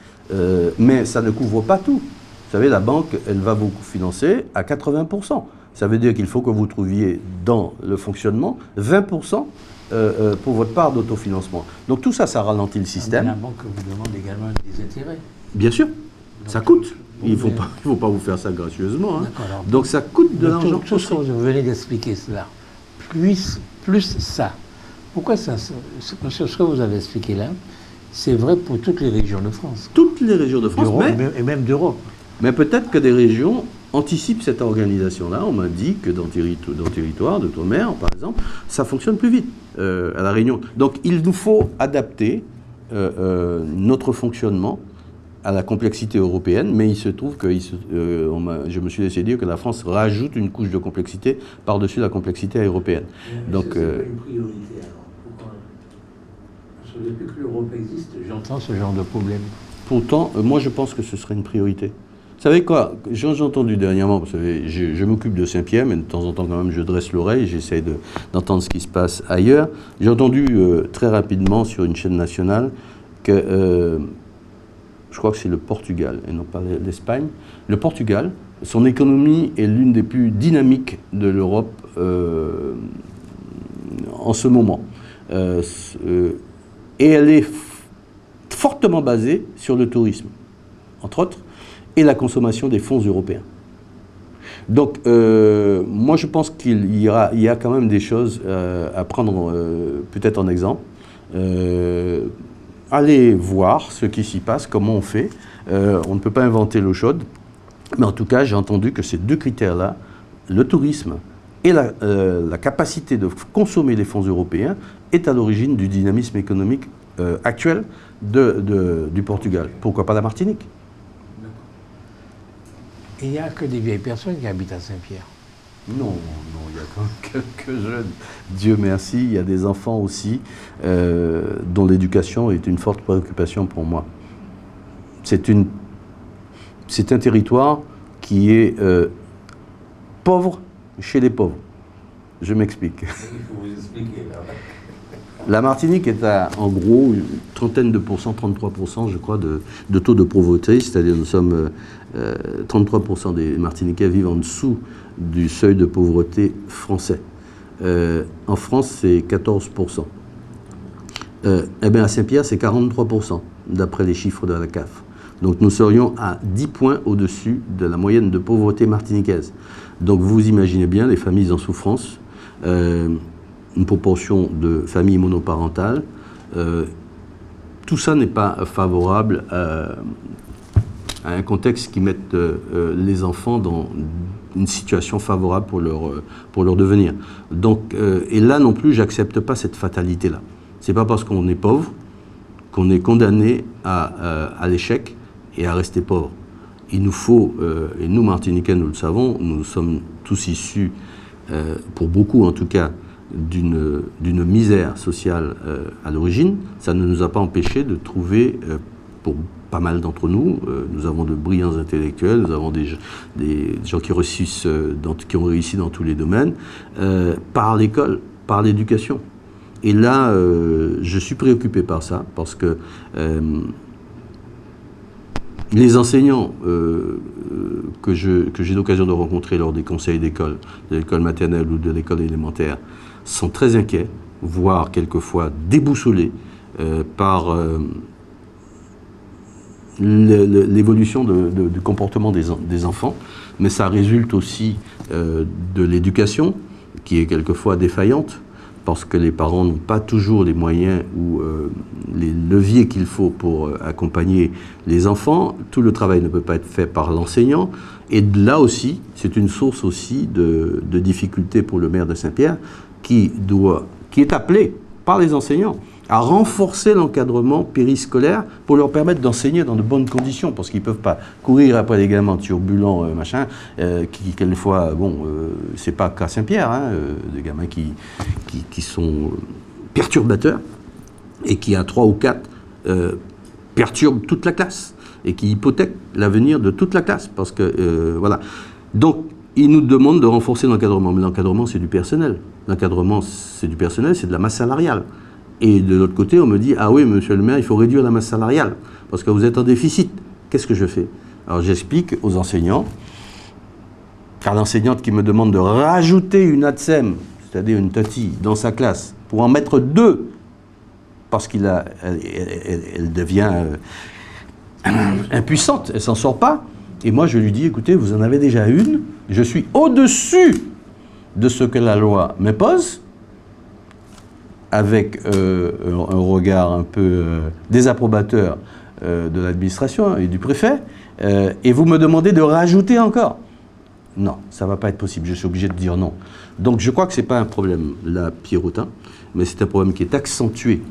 mais ça ne couvre pas tout. Vous savez, la banque, elle va vous financer à 80%. Ça veut dire qu'il faut que vous trouviez dans le fonctionnement 20% pour votre part d'autofinancement. Donc tout ça, ça ralentit le système. Mais la banque vous demande également des intérêts. Bien sûr, ça coûte. Il ne faut pas vous faire ça gracieusement. Hein. Donc ça coûte de l'argent. Tout ce que vous venez d'expliquer cela, plus ça. Pourquoi ça? Parce que ce que vous avez expliqué là, c'est vrai pour toutes les régions de France. Toutes les régions de France, et même d'Europe. Mais peut-être que des régions anticipent cette organisation-là. On m'a dit que dans le territoire d'outre-mer, par exemple, ça fonctionne plus vite à La Réunion. Donc il nous faut adapter notre fonctionnement à la complexité européenne, mais il se trouve que je me suis laissé dire que la France rajoute une couche de complexité par-dessus la complexité européenne. Donc, c'est pas une priorité alors. Pourquoi? Parce que depuis que l'Europe existe, j'entends ce genre de problème. Pourtant, moi je pense que ce serait une priorité. Vous savez quoi? J'ai entendu dernièrement, vous savez, je m'occupe de Saint-Pierre, mais de temps en temps quand même je dresse l'oreille, j'essaie d'entendre ce qui se passe ailleurs. J'ai entendu très rapidement sur une chaîne nationale que je crois que c'est le Portugal et non pas l'Espagne. Le Portugal, son économie est l'une des plus dynamiques de l'Europe en ce moment. Et elle est fortement basée sur le tourisme, entre autres, et la consommation des fonds européens. Donc, moi je pense qu'il y a quand même des choses à prendre peut-être en exemple. Allez voir ce qui s'y passe, comment on fait. On ne peut pas inventer l'eau chaude, mais en tout cas, j'ai entendu que ces deux critères-là, le tourisme et la capacité de consommer les fonds européens, est à l'origine du dynamisme économique actuel du Portugal. Pourquoi pas la Martinique? Et il n'y a que des vieilles personnes qui habitent à Saint-Pierre. Non, quelques jeunes. Dieu merci, il y a des enfants aussi dont l'éducation est une forte préoccupation pour moi. C'est un territoire qui est pauvre chez les pauvres. Je m'explique. Il faut vous expliquer, là. La Martinique est à, en gros, une trentaine de pourcents, 33%, je crois, de taux de pauvreté. C'est-à-dire nous sommes 33% des Martiniquais vivent en dessous du seuil de pauvreté français. En France, c'est 14%. Eh bien, à Saint-Pierre, c'est 43%, d'après les chiffres de la CAF. Donc nous serions à 10 points au-dessus de la moyenne de pauvreté martiniquaise. Donc vous imaginez bien les familles en souffrance, une proportion de familles monoparentales. Tout ça n'est pas favorable à un contexte qui mette les enfants dans une situation favorable pour leur devenir. Donc, et là non plus, j'accepte pas cette fatalité-là. C'est pas parce qu'on est pauvre qu'on est condamné à l'échec et à rester pauvre. Il nous faut, et nous Martiniquais nous le savons, nous sommes tous issus, pour beaucoup en tout cas, d'une misère sociale à l'origine. Ça ne nous a pas empêché de trouver, pour pas mal d'entre nous, nous avons de brillants intellectuels, nous avons des gens qui ont réussi dans tous les domaines, par l'école, par l'éducation. Et là, je suis préoccupé par ça, parce que les enseignants que j'ai l'occasion de rencontrer lors des conseils d'école, de l'école maternelle ou de l'école élémentaire, sont très inquiets, voire quelquefois déboussolés par l'évolution du comportement des enfants. Mais ça résulte aussi de l'éducation, qui est quelquefois défaillante, parce que les parents n'ont pas toujours les moyens ou les leviers qu'il faut pour accompagner les enfants. Tout le travail ne peut pas être fait par l'enseignant. Et là aussi, c'est une source aussi de difficultés pour le maire de Saint-Pierre, qui est appelé par les enseignants à renforcer l'encadrement périscolaire pour leur permettre d'enseigner dans de bonnes conditions, parce qu'ils ne peuvent pas courir après des gamins turbulents, qui quelquefois, c'est pas qu'à Saint-Pierre, des gamins qui sont perturbateurs et qui, à 3 ou 4, perturbent toute la classe et qui hypothèquent l'avenir de toute la classe, parce que, voilà. Donc, ils nous demandent de renforcer l'encadrement, mais l'encadrement, c'est du personnel. L'encadrement, c'est du personnel, c'est de la masse salariale. Et de l'autre côté, on me dit « Ah oui, monsieur le maire, il faut réduire la masse salariale, parce que vous êtes en déficit. » Qu'est-ce que je fais? Alors j'explique aux enseignants, car l'enseignante qui me demande de rajouter une ATSEM, c'est-à-dire une tati, dans sa classe, pour en mettre 2, parce qu'elle devient impuissante, elle ne s'en sort pas. Et moi, je lui dis « Écoutez, vous en avez déjà une, je suis au-dessus de ce que la loi m'impose, avec un regard un peu désapprobateur de l'administration et du préfet, et vous me demandez de rajouter encore. Non, ça ne va pas être possible, je suis obligé de dire non. Donc je crois que ce n'est pas un problème là, pierrotin, mais c'est un problème qui est accentué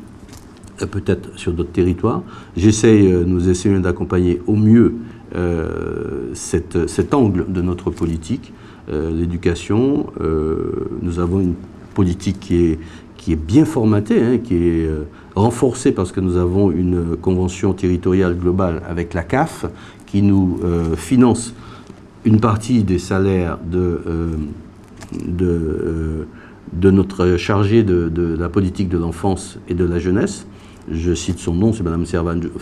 peut-être sur d'autres territoires. Nous essayons d'accompagner au mieux cet angle de notre politique, l'éducation. Nous avons une politique qui est bien formatée, qui est renforcée parce que nous avons une convention territoriale globale avec la CAF qui nous finance une partie des salaires de notre chargée de la politique de l'enfance et de la jeunesse. Je cite son nom, c'est Mme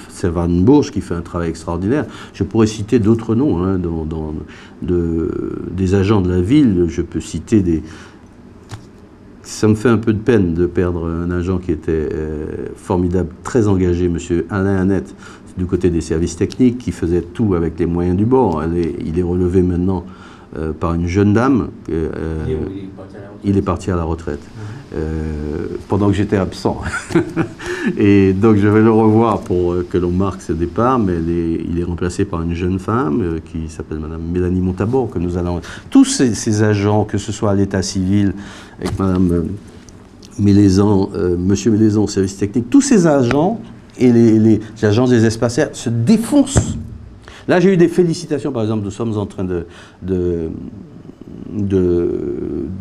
Servan-Bourges qui fait un travail extraordinaire. Je pourrais citer d'autres noms, des agents de la ville. Je peux citer des... Ça me fait un peu de peine de perdre un agent qui était formidable, très engagé, M. Alain Annette, du côté des services techniques, qui faisait tout avec les moyens du bord. Il est relevé maintenant par une jeune dame. Il est parti à la retraite. Pendant que j'étais absent. Et donc je vais le revoir pour que l'on marque ce départ, mais il est remplacé par une jeune femme qui s'appelle Mme Mélanie Montabor, que nous allons... Tous ces agents, que ce soit à l'état civil, avec Mme Mélézan, Monsieur Mélézan au service technique, tous ces agents et les agents des espaces aériens se défoncent. Là, j'ai eu des félicitations, par exemple, nous sommes en train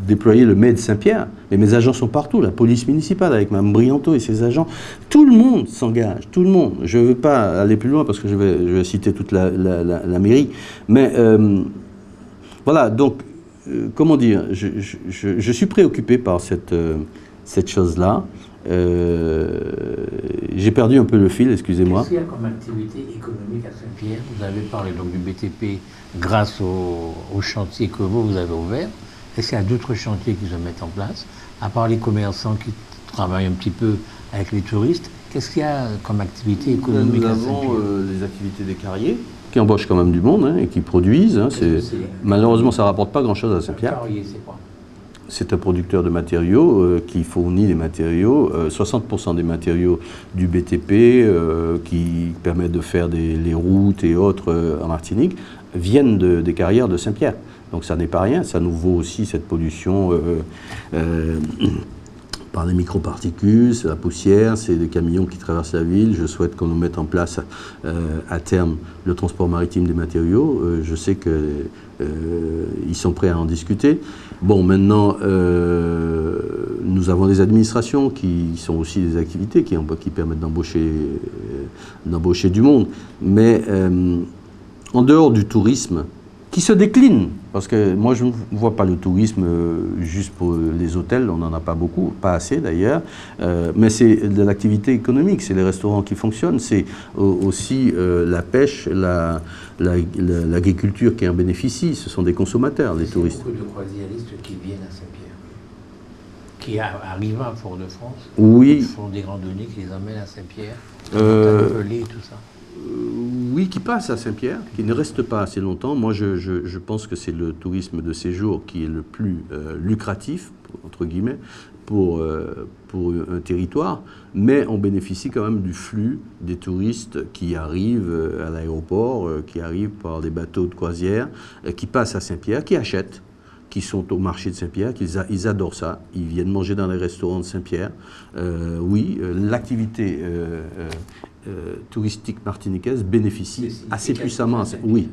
déployer le MED Saint-Pierre, mais mes agents sont partout, la police municipale avec Mme Brianto et ses agents, tout le monde s'engage, tout le monde. Je ne veux pas aller plus loin parce que je vais citer toute la mairie, mais voilà, donc, comment dire, je suis préoccupé par cette chose-là. J'ai perdu un peu le fil, excusez-moi. Qu'est-ce qu'il y a comme activité économique à Saint-Pierre? Vous avez parlé donc du BTP grâce au chantier que vous avez ouvert. Est-ce qu'il y a d'autres chantiers qui se mettent en place? À part les commerçants qui travaillent un petit peu avec les touristes, qu'est-ce qu'il y a comme activité économique à Saint-Pierre? Nous avons les activités des carriers, qui embauchent quand même du monde et qui produisent. Malheureusement, ça ne rapporte pas grand-chose à Saint-Pierre. Carrier, c'est quoi? C'est un producteur de matériaux qui fournit les matériaux, 60% des matériaux du BTP qui permettent de faire les routes et autres en Martinique viennent des carrières de Saint-Pierre. Donc ça n'est pas rien, ça nous vaut aussi cette pollution par les microparticules, c'est la poussière, c'est les camions qui traversent la ville. Je souhaite qu'on nous mette en place à terme le transport maritime des matériaux. Je sais qu'ils sont prêts à en discuter. Bon, maintenant, nous avons des administrations qui sont aussi des activités qui permettent d'embaucher du monde. Mais en dehors du tourisme, qui se décline, parce que moi je ne vois pas le tourisme juste pour les hôtels, on n'en a pas beaucoup, pas assez d'ailleurs, mais c'est de l'activité économique, c'est les restaurants qui fonctionnent, c'est aussi la pêche, l'agriculture qui en bénéficie, ce sont des consommateurs, les touristes. Il y a beaucoup de croisiéristes qui viennent à Saint-Pierre, qui arrivent à Fort-de-France, oui. Qui font des randonnées, qui les emmènent à Saint-Pierre, et tout ça. Oui, qui passe à Saint-Pierre, qui ne reste pas assez longtemps. Moi, je pense que c'est le tourisme de séjour qui est le plus lucratif, entre guillemets, pour un territoire, mais on bénéficie quand même du flux des touristes qui arrivent à l'aéroport, qui arrivent par des bateaux de croisière, qui passent à Saint-Pierre, qui achètent, qui sont au marché de Saint-Pierre, ils adorent ça, ils viennent manger dans les restaurants de Saint-Pierre. Oui, l'activité touristique martiniquaise bénéficie assez puissamment à Saint-Pierre. Oui,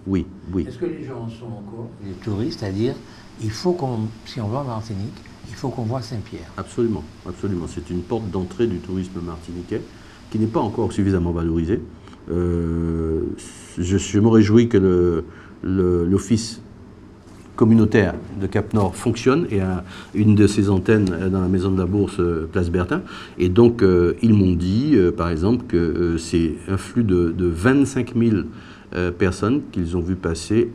oui, oui. Est-ce que les gens sont encore les touristes, c'est-à-dire, si on va en Martinique, il faut qu'on voit Saint-Pierre? Absolument, absolument. C'est une porte d'entrée du tourisme martiniquais qui n'est pas encore suffisamment valorisée. Je me réjouis que l'office communautaire de Cap-Nord fonctionne et a une de ses antennes dans la maison de la Bourse, Place Bertin. Et donc, ils m'ont dit, par exemple, que c'est un flux de 25 000 personnes qu'ils ont vu passer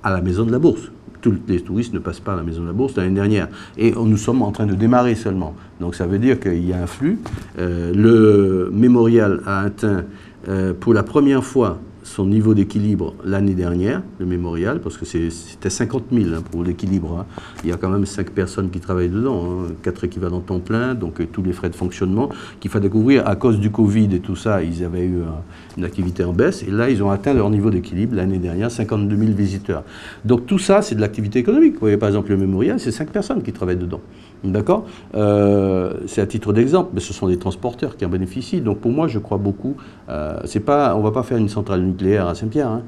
à la maison de la Bourse. Tous les touristes ne passent pas à la maison de la Bourse l'année dernière. Et nous sommes en train de démarrer seulement. Donc, ça veut dire qu'il y a un flux. Le mémorial a atteint pour la première fois son niveau d'équilibre l'année dernière, le mémorial, parce que c'était 50 000 pour l'équilibre. Hein. Il y a quand même 5 personnes qui travaillent dedans, 4 équivalents temps plein, donc tous les frais de fonctionnement qu'il faut découvrir. À cause du Covid et tout ça, ils avaient eu une activité en baisse, et là, ils ont atteint leur niveau d'équilibre l'année dernière, 52 000 visiteurs. Donc tout ça, c'est de l'activité économique. Vous voyez, par exemple, le mémorial, c'est 5 personnes qui travaillent dedans. D'accord, c'est à titre d'exemple, mais ce sont des transporteurs qui en bénéficient. Donc pour moi, je crois beaucoup. C'est pas, on ne va pas faire une centrale nucléaire à Saint-Pierre. Hein.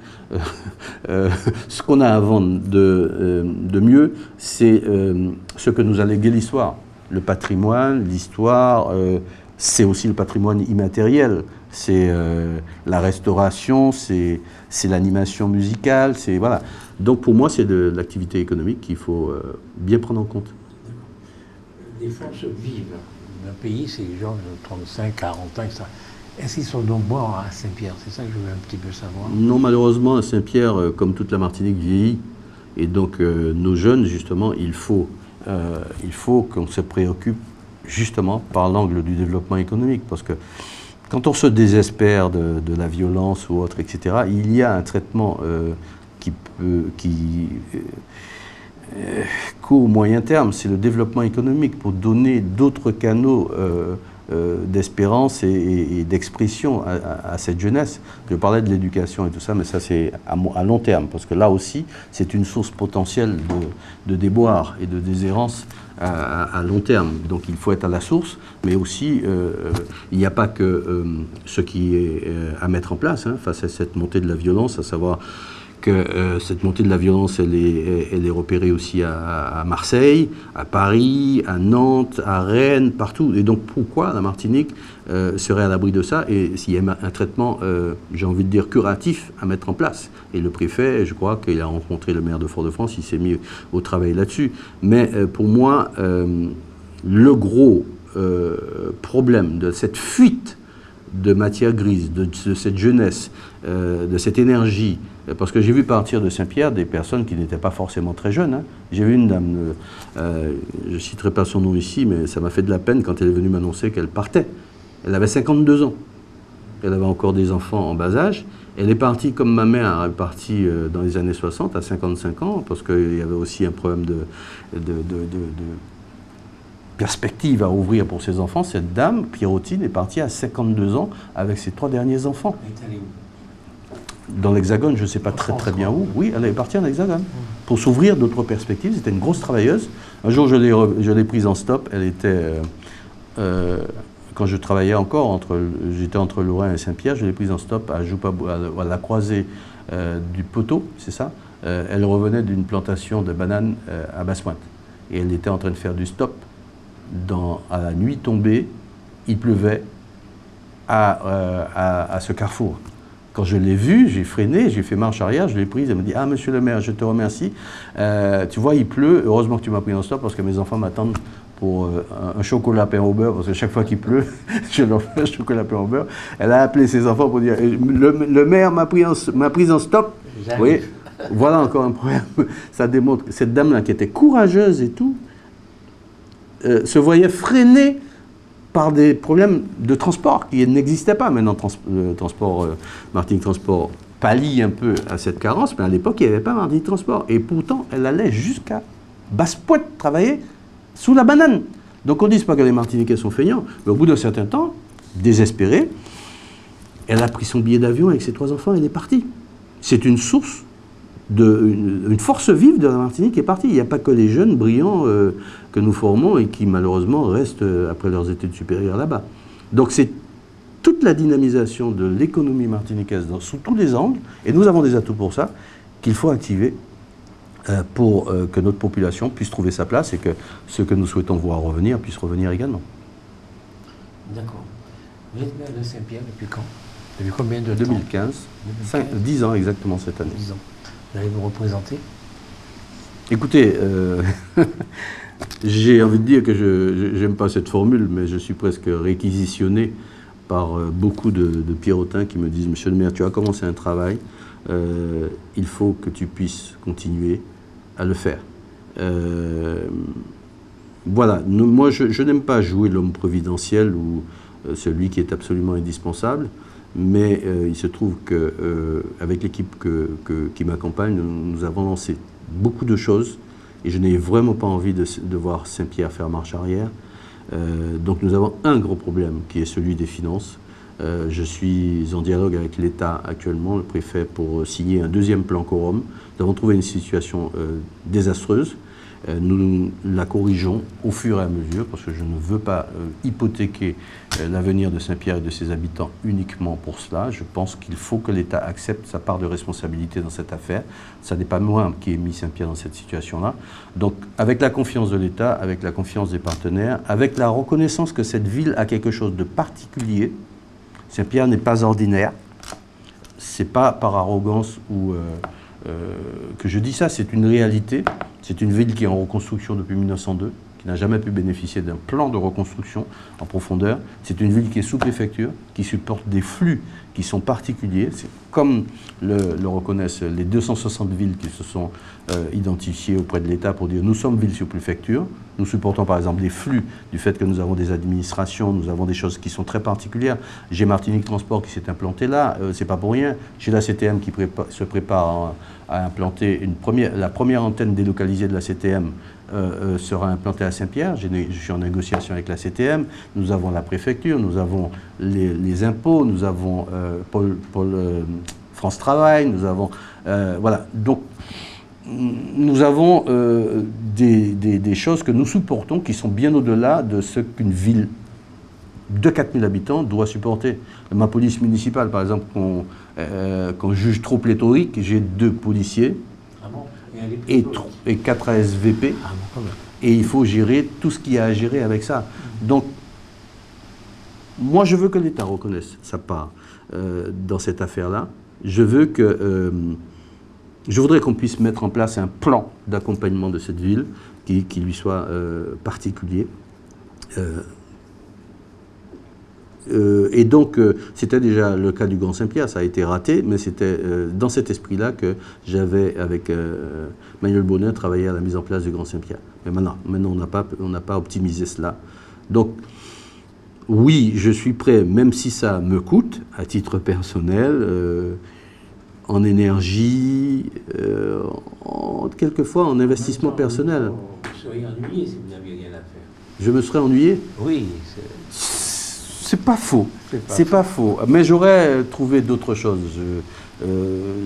Ce qu'on a à vendre de mieux, c'est ce que nous a légué l'histoire. Le patrimoine, l'histoire, c'est aussi le patrimoine immatériel. C'est la restauration, c'est l'animation musicale. Voilà. Donc pour moi, c'est de l'activité économique qu'il faut bien prendre en compte. Les forces vives d'un pays, c'est les gens de 35, 40 ans, etc. Est-ce qu'ils sont donc bons à Saint-Pierre? C'est ça que je veux un petit peu savoir. Non, malheureusement, à Saint-Pierre, comme toute la Martinique, vieillit. Et donc, nos jeunes, justement, il faut qu'on se préoccupe, justement, par l'angle du développement économique. Parce que quand on se désespère de la violence ou autre, etc., il y a un traitement court ou moyen terme, c'est le développement économique pour donner d'autres canaux d'espérance et d'expression à cette jeunesse. Je parlais de l'éducation et tout ça, mais ça c'est à long terme, parce que là aussi, c'est une source potentielle de déboire et de déshérence à long terme. Donc il faut être à la source, mais aussi, il n'y a pas que ce qui est à mettre en place face à cette montée de la violence, à savoir que cette montée de la violence, elle est repérée aussi à Marseille, à Paris, à Nantes, à Rennes, partout. Et donc pourquoi la Martinique serait à l'abri de ça, et s'il y a un traitement, j'ai envie de dire, curatif à mettre en place. Et le préfet, je crois qu'il a rencontré le maire de Fort-de-France, il s'est mis au travail là-dessus. Mais pour moi, le gros problème de cette fuite de matière grise, de cette jeunesse, de cette énergie, parce que j'ai vu partir de Saint-Pierre des personnes qui n'étaient pas forcément très jeunes. Hein. J'ai vu une dame, je ne citerai pas son nom ici, mais ça m'a fait de la peine quand elle est venue m'annoncer qu'elle partait. Elle avait 52 ans. Elle avait encore des enfants en bas âge. Elle est partie comme ma mère est partie dans les années 60, à 55 ans, parce qu'il y avait aussi un problème de perspective à ouvrir pour ses enfants. Cette dame, Pierrottine, est partie à 52 ans avec ses 3 derniers enfants. Elle est allée où? Dans l'Hexagone, je ne sais pas très bien où. Oui, elle est partie en Hexagone pour s'ouvrir d'autres perspectives. C'était une grosse travailleuse. Un jour, je l'ai prise en stop. Elle était, quand je travaillais encore, j'étais entre Lorrain et Saint-Pierre, je l'ai prise en stop à la croisée du Poteau, c'est ça. Elle revenait d'une plantation de bananes à Basse-Pointe. Et elle était en train de faire du stop à la nuit tombée. Il pleuvait à ce carrefour. Quand je l'ai vue, j'ai freiné, j'ai fait marche arrière, je l'ai prise, elle me dit « Ah, monsieur le maire, je te remercie. Tu vois, il pleut, heureusement que tu m'as pris en stop parce que mes enfants m'attendent pour un chocolat pain au beurre, parce que chaque fois qu'il pleut, je leur fais un chocolat pain au beurre. » Elle a appelé ses enfants pour dire « Le maire m'a pris en stop. » Vous voyez, voilà encore un problème. Ça démontre que cette dame-là, qui était courageuse et tout, se voyait freinée par des problèmes de transport qui n'existaient pas. Maintenant, Martinique Transport pallie un peu à cette carence, mais à l'époque, il n'y avait pas Martinique Transport. Et pourtant, elle allait jusqu'à Basse-Pointe travailler sous la banane. Donc on ne dit pas que les Martiniquais sont feignants, mais au bout d'un certain temps, désespérée, elle a pris son billet d'avion avec ses 3 enfants et elle est partie. C'est une source, une force vive de la Martinique qui est partie. Il n'y a pas que les jeunes brillants que nous formons et qui malheureusement restent après leurs études supérieures là-bas. Donc c'est toute la dynamisation de l'économie martiniquaise sous tous les angles, et nous avons des atouts pour ça, qu'il faut activer pour que notre population puisse trouver sa place et que ceux que nous souhaitons voir revenir puissent revenir également. D'accord. Vous êtes maire de Saint-Pierre depuis quand? Depuis combien de temps? 2015. 10 ans exactement cette année. 10 ans. Vous allez vous représenter? Écoutez, j'ai envie de dire que je n'aime pas cette formule, mais je suis presque réquisitionné par beaucoup de Pierrottins qui me disent « Monsieur le maire, tu as commencé un travail, il faut que tu puisses continuer à le faire. » Voilà, moi je n'aime pas jouer l'homme providentiel ou celui qui est absolument indispensable, mais il se trouve qu'avec l'équipe qui m'accompagne, nous avons lancé beaucoup de choses et je n'ai vraiment pas envie de voir Saint-Pierre faire marche arrière. Donc nous avons un gros problème qui est celui des finances. Je suis en dialogue avec l'État actuellement, le préfet, pour signer un 2e plan quorum. Nous avons trouvé une situation désastreuse. Nous la corrigeons au fur et à mesure parce que je ne veux pas hypothéquer l'avenir de Saint-Pierre et de ses habitants uniquement pour cela. Je pense qu'il faut que l'État accepte sa part de responsabilité dans cette affaire. Ça n'est pas moi qui ai mis Saint-Pierre dans cette situation-là. Donc avec la confiance de l'État, avec la confiance des partenaires, avec la reconnaissance que cette ville a quelque chose de particulier, Saint-Pierre n'est pas ordinaire, c'est pas par arrogance ou que je dis ça, c'est une réalité. C'est une ville qui est en reconstruction depuis 1902, qui n'a jamais pu bénéficier d'un plan de reconstruction en profondeur. C'est une ville qui est sous-préfecture, qui supporte des flux qui sont particuliers. C'est comme le reconnaissent les 260 villes qui se sont identifiées auprès de l'État pour dire nous sommes ville sous-préfecture. Nous supportons par exemple des flux du fait que nous avons des administrations, nous avons des choses qui sont très particulières. J'ai Martinique Transport qui s'est implanté là, c'est pas pour rien. J'ai la CTM qui se prépare à implanter la première antenne délocalisée de la CTM sera implantée à Saint-Pierre. Je suis en négociation avec la CTM. Nous avons la préfecture, nous avons les impôts, nous avons France Travail, nous avons... voilà. Donc, nous avons des choses que nous supportons qui sont bien au-delà de ce qu'une ville de 4000 habitants doit supporter. Ma police municipale, par exemple, qu'on juge trop pléthorique, j'ai 2 policiers Ah bon? Et et 4 ASVP. Ah bon, quand même. Et il faut gérer tout ce qu'il y a à gérer avec ça. Donc, moi, je veux que l'État reconnaisse sa part dans cette affaire-là. Je voudrais qu'on puisse mettre en place un plan d'accompagnement de cette ville qui lui soit particulier. Et donc, c'était déjà le cas du Grand Saint-Pierre, ça a été raté, mais c'était dans cet esprit-là que j'avais, avec Manuel Bonnet, travaillé à la mise en place du Grand Saint-Pierre. Mais maintenant on n'a pas optimisé cela. Donc, oui, je suis prêt, même si ça me coûte, à titre personnel, en énergie, quelquefois en investissement personnel. Vous seriez ennuyé si vous n'aviez rien à faire. Je me serais ennuyé? Oui. C'est pas faux. C'est pas faux. Mais j'aurais trouvé d'autres choses.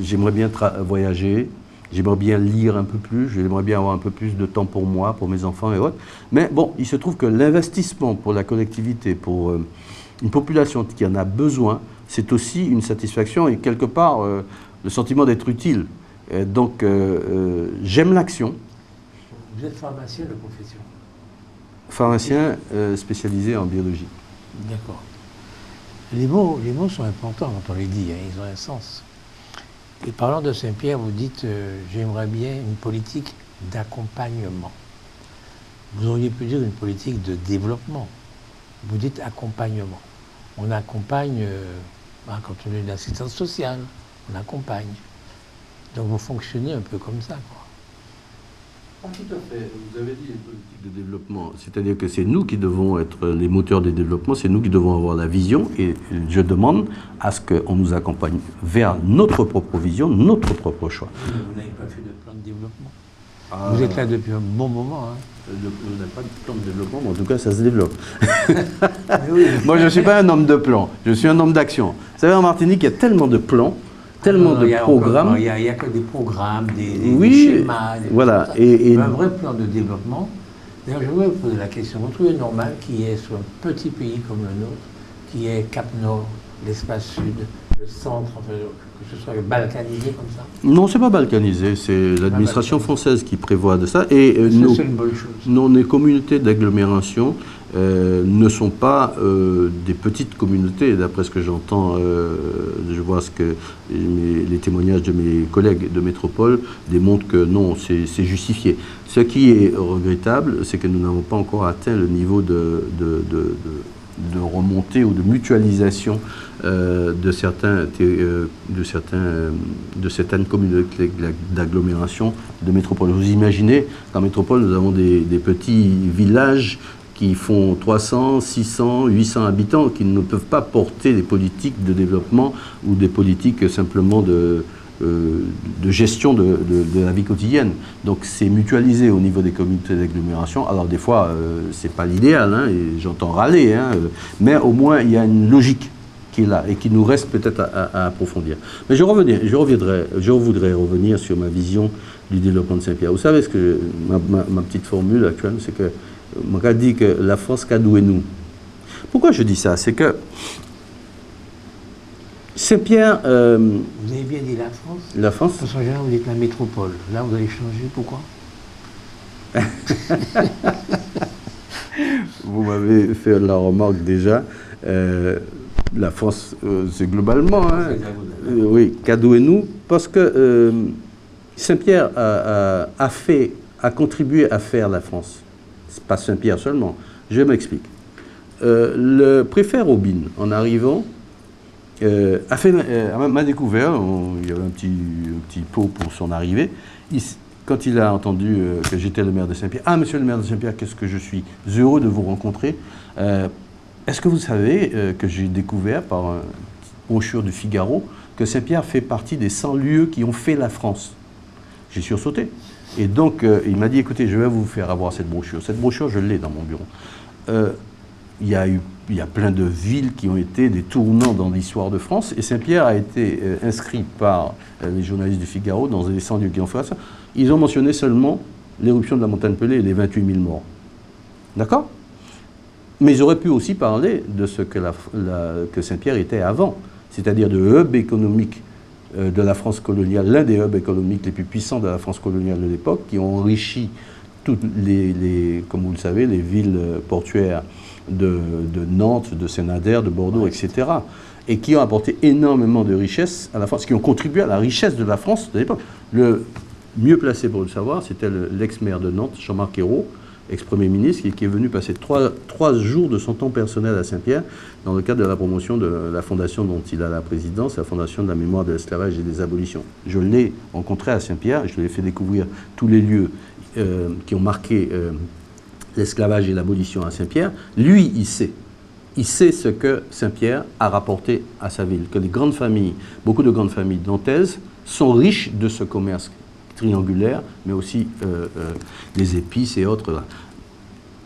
J'aimerais bien voyager. J'aimerais bien lire un peu plus. J'aimerais bien avoir un peu plus de temps pour moi, pour mes enfants et autres. Mais bon, il se trouve que l'investissement pour la collectivité, pour une population qui en a besoin, c'est aussi une satisfaction et quelque part le sentiment d'être utile. Donc, j'aime l'action. Vous êtes pharmacien de profession? Pharmacien spécialisé en biologie. D'accord. Les mots sont importants quand on les dit, hein, ils ont un sens. Et parlant de Saint-Pierre, vous dites j'aimerais bien une politique d'accompagnement. Vous auriez pu dire une politique de développement. Vous dites accompagnement. On accompagne, quand on est l'assistance sociale, on accompagne. Donc vous fonctionnez un peu comme ça, quoi. Pas tout à fait. Vous avez dit une politique de développement. C'est-à-dire que c'est nous qui devons être les moteurs des développements, c'est nous qui devons avoir la vision. Et je demande à ce qu'on nous accompagne vers notre propre vision, notre propre choix. Vous n'avez pas fait de plan de développement? Vous êtes là depuis un bon moment. Hein. On n'a pas de plan de développement, mais en tout cas, ça se développe. Oui. Moi, je ne suis pas un homme de plan, je suis un homme d'action. Vous savez, en Martinique, il y a tellement de plans, tellement de programmes. Il n'y a que des programmes, des oui, schémas. Voilà. Un vrai plan de développement. D'ailleurs, je voudrais vous poser la question. Vous trouvez normal qu'il y ait sur un petit pays comme le nôtre, qu'il y ait Cap Nord, l'espace sud, le centre, enfin, que ce soit balkanisé comme ça? Non, c'est pas balkanisé, c'est l'administration française qui prévoit de ça. Et c'est une bonne chose. nos communautés d'agglomération ne sont pas des petites communautés, d'après ce que j'entends, je vois ce que les témoignages de mes collègues de métropole démontrent que non, c'est justifié. Ce qui est regrettable, c'est que nous n'avons pas encore atteint le niveau de remontée ou de mutualisation de certaines communautés d'agglomération de métropole. Vous imaginez, en métropole, nous avons des petits villages qui font 300, 600, 800 habitants, qui ne peuvent pas porter des politiques de développement ou des politiques simplement de gestion de la vie quotidienne. Donc c'est mutualisé au niveau des communautés d'agglomération. Alors des fois, c'est pas l'idéal, hein, et j'entends râler, hein, mais au moins il y a une logique qui est là et qui nous reste peut-être à approfondir. Mais je voudrais revenir sur ma vision du développement de Saint-Pierre. Vous savez, ma petite formule actuelle, c'est que moi dit que la France qu'a doué nous. Pourquoi je dis ça? C'est que Saint-Pierre... vous avez bien dit la France? La France? Parce qu'en général, vous dites la métropole. Là, vous allez changer. Pourquoi? Vous m'avez fait la remarque déjà. La France, c'est globalement... Hein, oui, cadeau et nous. Parce que Saint-Pierre a contribué à faire la France. C'est pas Saint-Pierre seulement. Je m'explique. Le préfet Robin, en arrivant, m'a découvert, il y avait un petit pot pour son arrivée. Quand il a entendu que j'étais le maire de Saint-Pierre, « Ah, monsieur le maire de Saint-Pierre, qu'est-ce que je suis heureux de vous rencontrer. Est-ce que vous savez que j'ai découvert par une brochure du Figaro que Saint-Pierre fait partie des 100 lieux qui ont fait la France ?» J'ai sursauté. Et donc, il m'a dit, écoutez, je vais vous faire avoir cette brochure. Cette brochure, je l'ai dans mon bureau. Il y a plein de villes qui ont été des tournants dans l'histoire de France, et Saint-Pierre a été inscrit par les journalistes du Figaro dans les 100 lieux qui ont fait ça. Ils ont mentionné seulement l'éruption de la montagne Pelée et les 28 000 morts. D'accord? Mais ils auraient pu aussi parler de ce que Saint-Pierre était avant. c'est-à-dire de hub économique de la France coloniale, l'un des hubs économiques les plus puissants de la France coloniale de l'époque, qui ont enrichi toutes comme vous le savez, les villes portuaires de Nantes, de Saint-Nazaire, de Bordeaux, etc. Et qui ont apporté énormément de richesses à la France, qui ont contribué à la richesse de la France de l'époque. Le mieux placé pour le savoir, c'était l'ex-maire de Nantes, Jean-Marc Ayrault, ex-premier ministre, qui est venu passer trois jours de son temps personnel à Saint-Pierre dans le cadre de la promotion de la fondation dont il a la présidence, la fondation de la mémoire de l'esclavage et des abolitions. Je l'ai rencontré à Saint-Pierre, je lui ai fait découvrir tous les lieux qui ont marqué l'esclavage et l'abolition à Saint-Pierre. Lui, il sait ce que Saint-Pierre a rapporté à sa ville, que les grandes familles, beaucoup de grandes familles nantaises sont riches de ce commerce triangulaire, mais aussi les épices et autres. Là.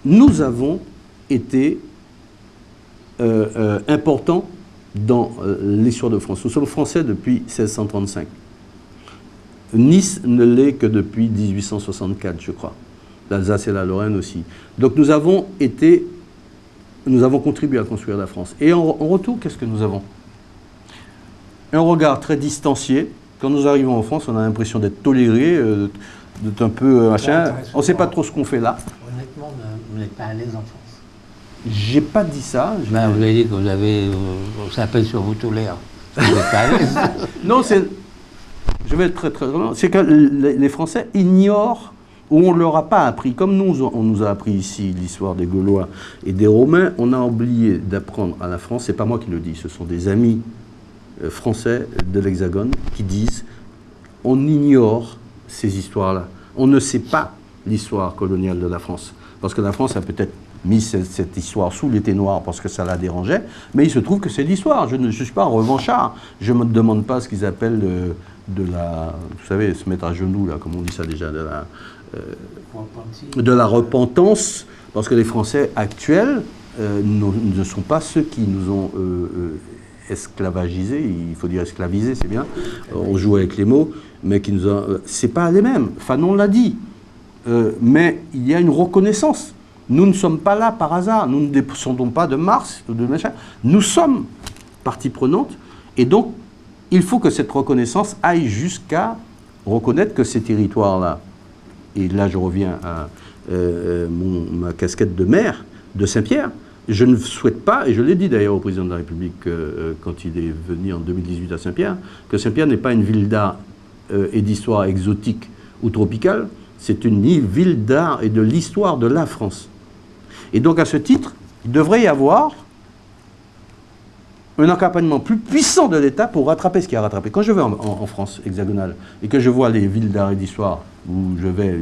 Nous avons été importants dans l'histoire de France. Nous sommes français depuis 1635. Nice ne l'est que depuis 1864, je crois. L'Alsace et la Lorraine aussi. Donc nous avons contribué à construire la France. Et en retour, qu'est-ce que nous avons? Un regard très distancié. Quand nous arrivons en France, on a l'impression d'être toléré, d'être un peu machin. On ne sait pas trop ce qu'on fait là. Honnêtement, vous n'êtes pas à l'aise en France. J'ai pas dit ça. Vous avez dit que on s'appelle sur vous tolère. Vous n'êtes pas à l'aise. Non, je vais être très très vraiment. C'est que les Français ignorent, ou on ne leur a pas appris, comme nous, on nous a appris ici l'histoire des Gaulois et des Romains, on a oublié d'apprendre à la France, c'est pas moi qui le dis, ce sont des amis français de l'Hexagone qui disent on ignore ces histoires-là. On ne sait pas l'histoire coloniale de la France. Parce que la France a peut-être mis cette histoire sous l'été noir parce que ça la dérangeait, mais il se trouve que c'est l'histoire. Je ne suis pas un revanchard. Je ne me demande pas ce qu'ils appellent vous savez, se mettre à genoux, là, comme on dit ça déjà, de la repentance, parce que les Français actuels ne sont pas ceux qui nous ont esclavagisés, il faut dire esclavisés, c'est bien, on joue avec les mots, mais qui nous ont... c'est pas les mêmes, Fanon l'a dit, mais il y a une reconnaissance. Nous ne sommes pas là par hasard, nous ne descendons pas de Mars, ou de machin, nous sommes partie prenante, et donc il faut que cette reconnaissance aille jusqu'à reconnaître que ces territoires-là, et là je reviens à ma casquette de maire de Saint-Pierre, je ne souhaite pas, et je l'ai dit d'ailleurs au président de la République quand il est venu en 2018 à Saint-Pierre, que Saint-Pierre n'est pas une ville d'art et d'histoire exotique ou tropicale, c'est une ville d'art et de l'histoire de la France. Et donc à ce titre, il devrait y avoir un accompagnement plus puissant de l'État pour rattraper ce qu'il y a à rattraper. Quand je vais en France hexagonale et que je vois les villes d'art et d'histoire où je vais,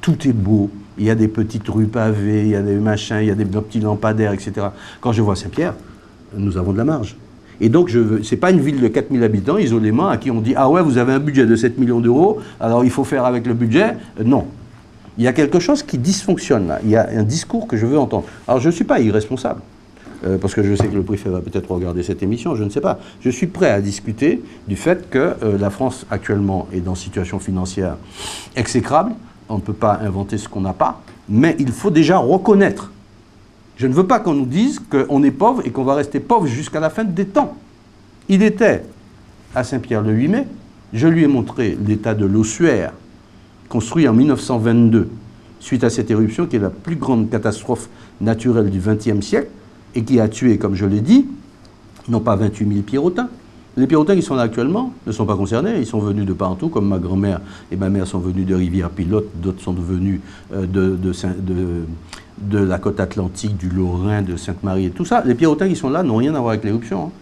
tout est beau, il y a des petites rues pavées, il y a des machins, il y a des petits lampadaires, etc. Quand je vois Saint-Pierre, nous avons de la marge. Et donc, ce n'est pas une ville de 4000 habitants, isolément, à qui on dit « Ah ouais, vous avez un budget de 7 millions d'euros, alors il faut faire avec le budget. » Non. Il y a quelque chose qui dysfonctionne là. Il y a un discours que je veux entendre. Alors, je ne suis pas irresponsable. Parce que je sais que le préfet va peut-être regarder cette émission, je ne sais pas. Je suis prêt à discuter du fait que la France actuellement est dans une situation financière exécrable. On ne peut pas inventer ce qu'on n'a pas, mais il faut déjà reconnaître. Je ne veux pas qu'on nous dise qu'on est pauvre et qu'on va rester pauvre jusqu'à la fin des temps. Il était à Saint-Pierre le 8 mai, je lui ai montré l'état de l'ossuaire construit en 1922 suite à cette éruption qui est la plus grande catastrophe naturelle du XXe siècle, et qui a tué, comme je l'ai dit, non pas 28 000 Pierrotins. Les Pierrotins qui sont là actuellement ne sont pas concernés, ils sont venus de partout, comme ma grand-mère et ma mère sont venus de Rivière-Pilote, d'autres sont venus de la côte atlantique, du Lorrain, de Sainte-Marie et tout ça. Les Pierrotins qui sont là n'ont rien à voir avec l'éruption.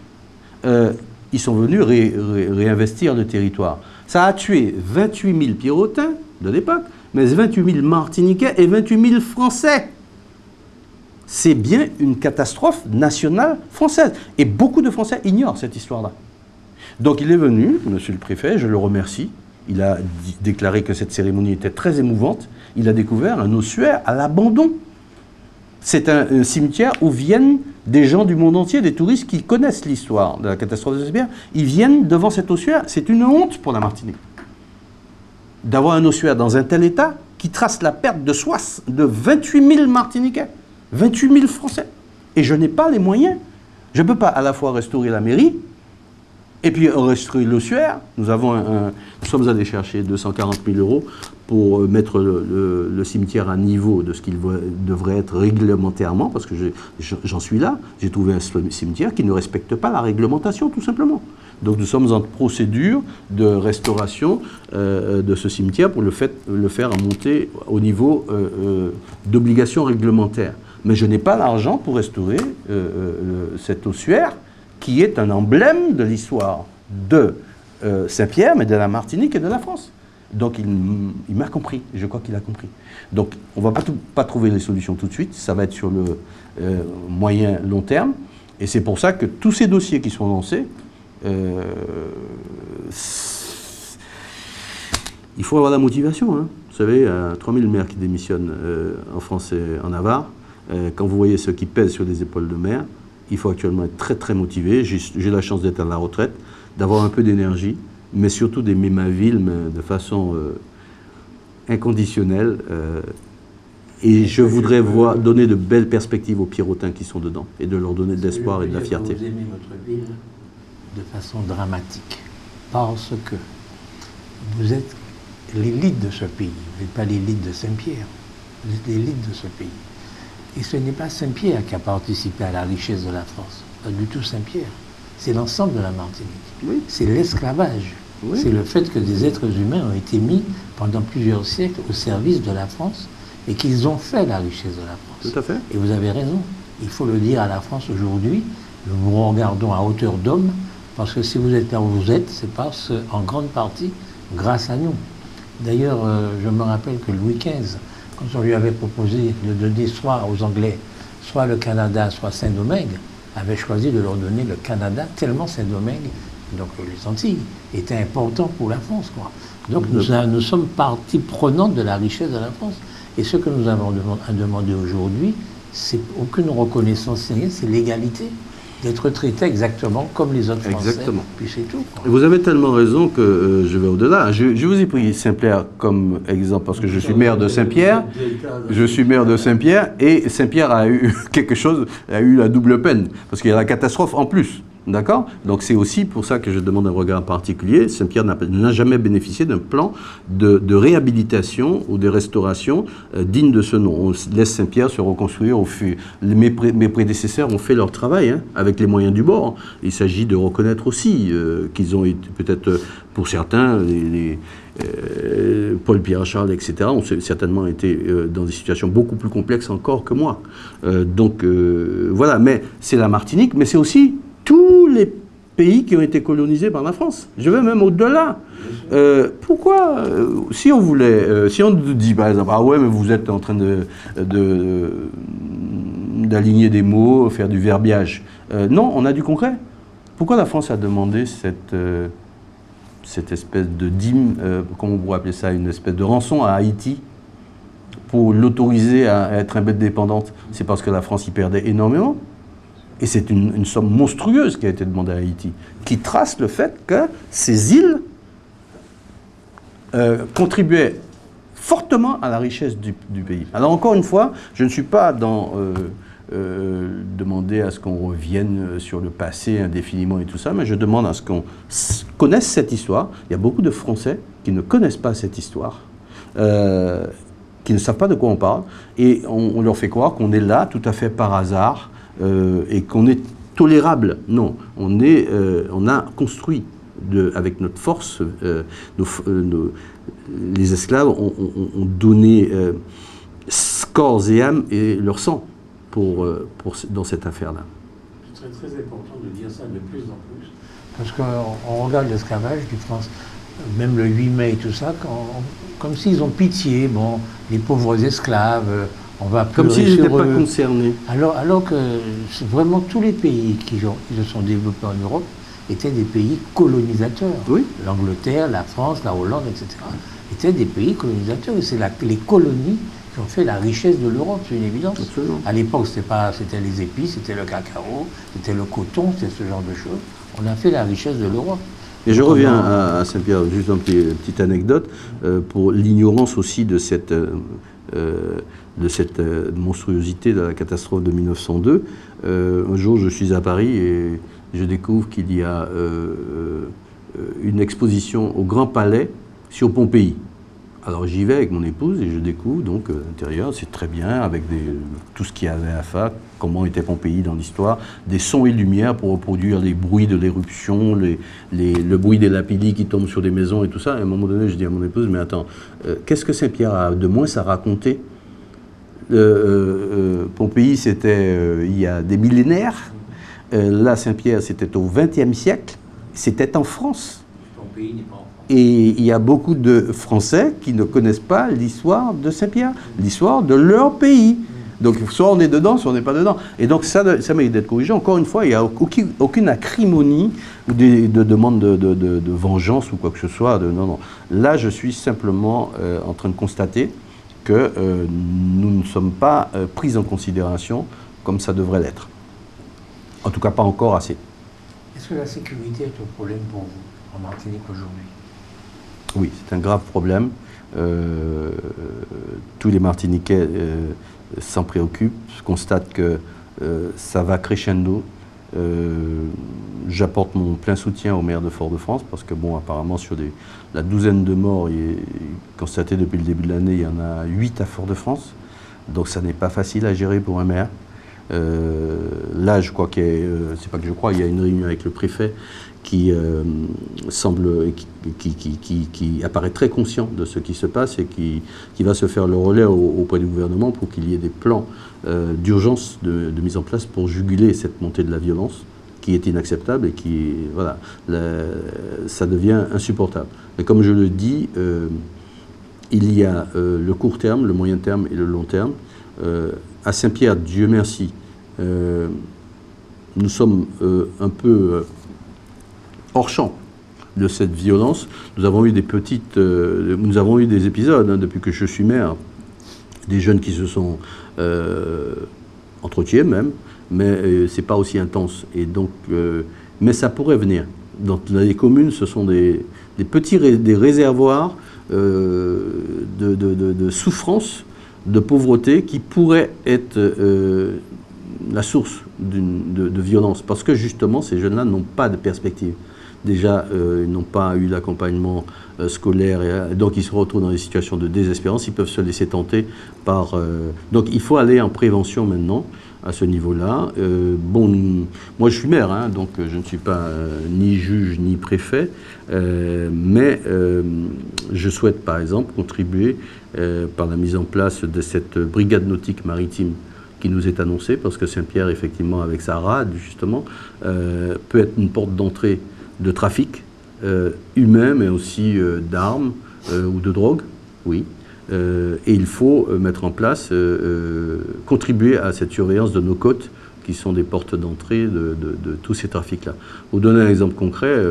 Ils sont venus réinvestir le territoire. Ça a tué 28 000 Pierrotins de l'époque, mais 28 000 Martiniquais et 28 000 Français. C'est bien une catastrophe nationale française. Et beaucoup de Français ignorent cette histoire-là. Donc il est venu, monsieur le préfet, je le remercie. Il a déclaré que cette cérémonie était très émouvante. Il a découvert un ossuaire à l'abandon. C'est un cimetière où viennent des gens du monde entier, des touristes qui connaissent l'histoire de la catastrophe de Saint-Pierre. Ils viennent devant cet ossuaire. C'est une honte pour la Martinique d'avoir un ossuaire dans un tel état qui trace la perte de 28 000 Martiniquais. 28 000 Français. Et je n'ai pas les moyens Je ne peux pas à la fois restaurer la mairie et puis restaurer l'ossuaire. Nous sommes allés chercher 240 000 € pour mettre le cimetière à niveau de ce qu'il devrait être réglementairement, parce que j'en suis là. J'ai trouvé un cimetière qui ne respecte pas la réglementation, tout simplement. Donc nous sommes en procédure de restauration de ce cimetière pour le faire monter au niveau d'obligation réglementaire. Mais je n'ai pas l'argent pour restaurer cet ossuaire qui est un emblème de l'histoire de Saint-Pierre, mais de la Martinique et de la France. Donc il m'a compris, je crois qu'il a compris. Donc on ne va pas trouver les solutions tout de suite, ça va être sur le moyen long terme. Et c'est pour ça que tous ces dossiers qui sont lancés, il faut avoir la motivation. Hein. Vous savez, 3000 maires qui démissionnent en France et en Navarre. Quand vous voyez ce qui pèse sur les épaules de maire, il faut actuellement être très très motivé. J'ai la chance d'être à la retraite, d'avoir un peu d'énergie, mais surtout d'aimer ma ville de façon inconditionnelle. Et je voudrais donner de belles perspectives aux Pierrotins qui sont dedans, et de leur donner de l'espoir et de la fierté. Vous aimez votre ville de façon dramatique, parce que vous êtes l'élite de ce pays. Vous n'êtes pas l'élite de Saint-Pierre, vous êtes l'élite de ce pays. Et ce n'est pas Saint-Pierre qui a participé à la richesse de la France, pas du tout Saint-Pierre. C'est l'ensemble de la Martinique. Oui. C'est l'esclavage. Oui. C'est le fait que des êtres humains ont été mis pendant plusieurs siècles au service de la France et qu'ils ont fait la richesse de la France. Tout à fait. Et vous avez raison. Il faut le dire à la France aujourd'hui. Nous vous regardons à hauteur d'homme, parce que si vous êtes là où vous êtes, c'est en grande partie grâce à nous. D'ailleurs, je me rappelle que Louis XV, quand on lui avait proposé de donner soit aux Anglais, soit le Canada, soit Saint-Domingue, avait choisi de leur donner le Canada, tellement Saint-Domingue, donc les Antilles, étaient importants pour la France, quoi. Donc nous sommes partie prenante de la richesse de la France. Et ce que nous avons à demander aujourd'hui, c'est aucune reconnaissance, c'est l'égalité. D'être traité exactement comme les autres Français. Exactement. Puis c'est tout, quoi. Vous avez tellement raison que je vais au-delà. Je vous ai pris Saint-Pierre comme exemple parce que je suis maire de Saint-Pierre. Je suis maire de Saint-Pierre et Saint-Pierre a eu quelque chose, a eu la double peine parce qu'il y a la catastrophe en plus. D'accord? Donc c'est aussi pour ça que je demande un regard particulier. Saint-Pierre n'a jamais bénéficié d'un plan de réhabilitation ou de restauration digne de ce nom. On laisse Saint-Pierre se reconstruire au fur. Mes prédécesseurs ont fait leur travail hein, avec les moyens du bord. Il s'agit de reconnaître aussi qu'ils ont été, peut-être pour certains, Paul Pierre-Charles, etc., ont certainement été dans des situations beaucoup plus complexes encore que moi. Voilà, mais c'est la Martinique, mais c'est aussi tous les pays qui ont été colonisés par la France. Je vais même au-delà. Pourquoi, si on voulait, si on nous dit par exemple, ah ouais, mais vous êtes en train d'aligner des mots, faire du verbiage. Non, on a du concret. Pourquoi la France a demandé cette espèce de dîme, comment on pourrait appeler ça, une espèce de rançon à Haïti pour l'autoriser à être indépendante? C'est parce que la France y perdait énormément. Et c'est une somme monstrueuse qui a été demandée à Haïti, qui trace le fait que ces îles contribuaient fortement à la richesse du pays. Alors encore une fois, je ne suis pas dans demander à ce qu'on revienne sur le passé indéfiniment et tout ça, mais je demande à ce qu'on connaisse cette histoire. Il y a beaucoup de Français qui ne connaissent pas cette histoire, qui ne savent pas de quoi on parle, et on leur fait croire qu'on est là tout à fait par hasard, et qu'on est tolérable. Non, on a construit avec notre force, les esclaves ont donné corps et âme et leur sang dans cette affaire-là. C'est très, très important de dire ça de plus en plus, parce qu'on regarde l'esclavage du France, même le 8 mai et tout ça, comme s'ils ont pitié, bon, les pauvres esclaves, on va comme s'ils n'étaient pas concernés. Alors que vraiment tous les pays qui se sont développés en Europe étaient des pays colonisateurs. Oui. L'Angleterre, la France, la Hollande, etc. étaient des pays colonisateurs. Et c'est les colonies qui ont fait la richesse de l'Europe, c'est une évidence. Absolument. À l'époque, c'était les épices, c'était le cacao, c'était le coton, c'était ce genre de choses. On a fait la richesse de l'Europe. Et je reviens à Saint-Pierre, juste une petite anecdote, pour l'ignorance aussi de cette monstruosité de la catastrophe de 1902. un jour, je suis à Paris et je découvre qu'il y a une exposition au Grand Palais sur Pompéi. Alors j'y vais avec mon épouse et je découvre donc l'intérieur, c'est très bien, avec tout ce qu'il y avait à faire, comment était Pompéi dans l'histoire, des sons et lumières pour reproduire les bruits de l'éruption, le bruit des lapidis qui tombent sur des maisons et tout ça. Et à un moment donné, je dis à mon épouse, mais attends, qu'est-ce que Saint-Pierre a de moins à raconter? Pompéi, c'était il y a des millénaires. Là, Saint-Pierre, c'était au XXe siècle. C'était en France. Pompéi n'est pas en France. Et il y a beaucoup de Français qui ne connaissent pas l'histoire de Saint-Pierre, l'histoire de leur pays. Donc, soit on est dedans, soit on n'est pas dedans. Et donc, ça mérite d'être corrigé. Encore une fois, il n'y a aucune acrimonie ou de demande de vengeance ou quoi que ce soit. Non. Là, je suis simplement en train de constater que nous ne sommes pas pris en considération comme ça devrait l'être. En tout cas, pas encore assez. Est-ce que la sécurité est un problème pour vous en Martinique aujourd'hui? Oui, c'est un grave problème. Tous les Martiniquais s'en préoccupent, constatent que ça va crescendo. J'apporte mon plein soutien au maire de Fort-de-France parce que, bon, apparemment, sur la douzaine de morts constatés depuis le début de l'année, il y en a 8 à Fort-de-France. Donc, ça n'est pas facile à gérer pour un maire. Là, je crois qu'il y a, c'est pas que je crois, il y a une réunion avec le préfet qui apparaît très conscient de ce qui se passe et qui va se faire le relais auprès du gouvernement pour qu'il y ait des plans d'urgence de mise en place pour juguler cette montée de la violence qui est inacceptable et qui, voilà, ça devient insupportable. Mais comme je le dis, il y a le court terme, le moyen terme et le long terme. À Saint-Pierre, Dieu merci, nous sommes un peu hors champ de cette violence. Nous avons eu nous avons eu des épisodes depuis que je suis maire, des jeunes qui se sont entretués même, mais c'est pas aussi intense. Et donc, mais ça pourrait venir. Dans les communes, ce sont des réservoirs de souffrance, de pauvreté qui pourraient être la source de violence. Parce que justement, ces jeunes-là n'ont pas de perspective. Déjà, ils n'ont pas eu l'accompagnement scolaire, et donc ils se retrouvent dans des situations de désespérance, ils peuvent se laisser tenter par... donc il faut aller en prévention maintenant, à ce niveau-là. Bon, moi je suis maire, donc je ne suis pas ni juge ni préfet, mais je souhaite par exemple contribuer par la mise en place de cette brigade nautique maritime qui nous est annoncée, parce que Saint-Pierre, effectivement, avec sa rade, justement, peut être une porte d'entrée de trafic humain, mais aussi d'armes ou de drogue, oui. Et il faut mettre en place, contribuer à cette surveillance de nos côtes, qui sont des portes d'entrée de tous ces trafics-là. Pour donner un exemple concret,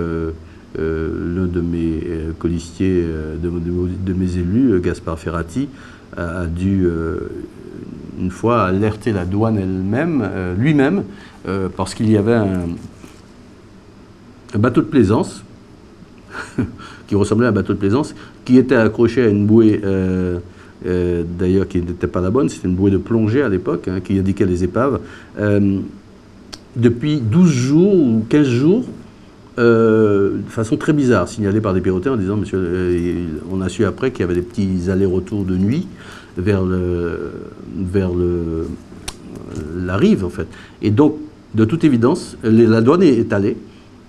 l'un de mes colistiers, de mes élus, Gaspard Ferrati, a dû une fois alerter la douane elle-même, lui-même, parce qu'il y avait un bateau de plaisance, qui ressemblait à un bateau de plaisance, qui était accroché à une bouée, d'ailleurs qui n'était pas la bonne, c'était une bouée de plongée à l'époque, qui indiquait les épaves. Depuis 12 jours ou 15 jours, de façon très bizarre, signalée par des Perrottins en disant, monsieur, on a su après qu'il y avait des petits allers-retours de nuit vers la rive, en fait. Et donc, de toute évidence, la douane est allée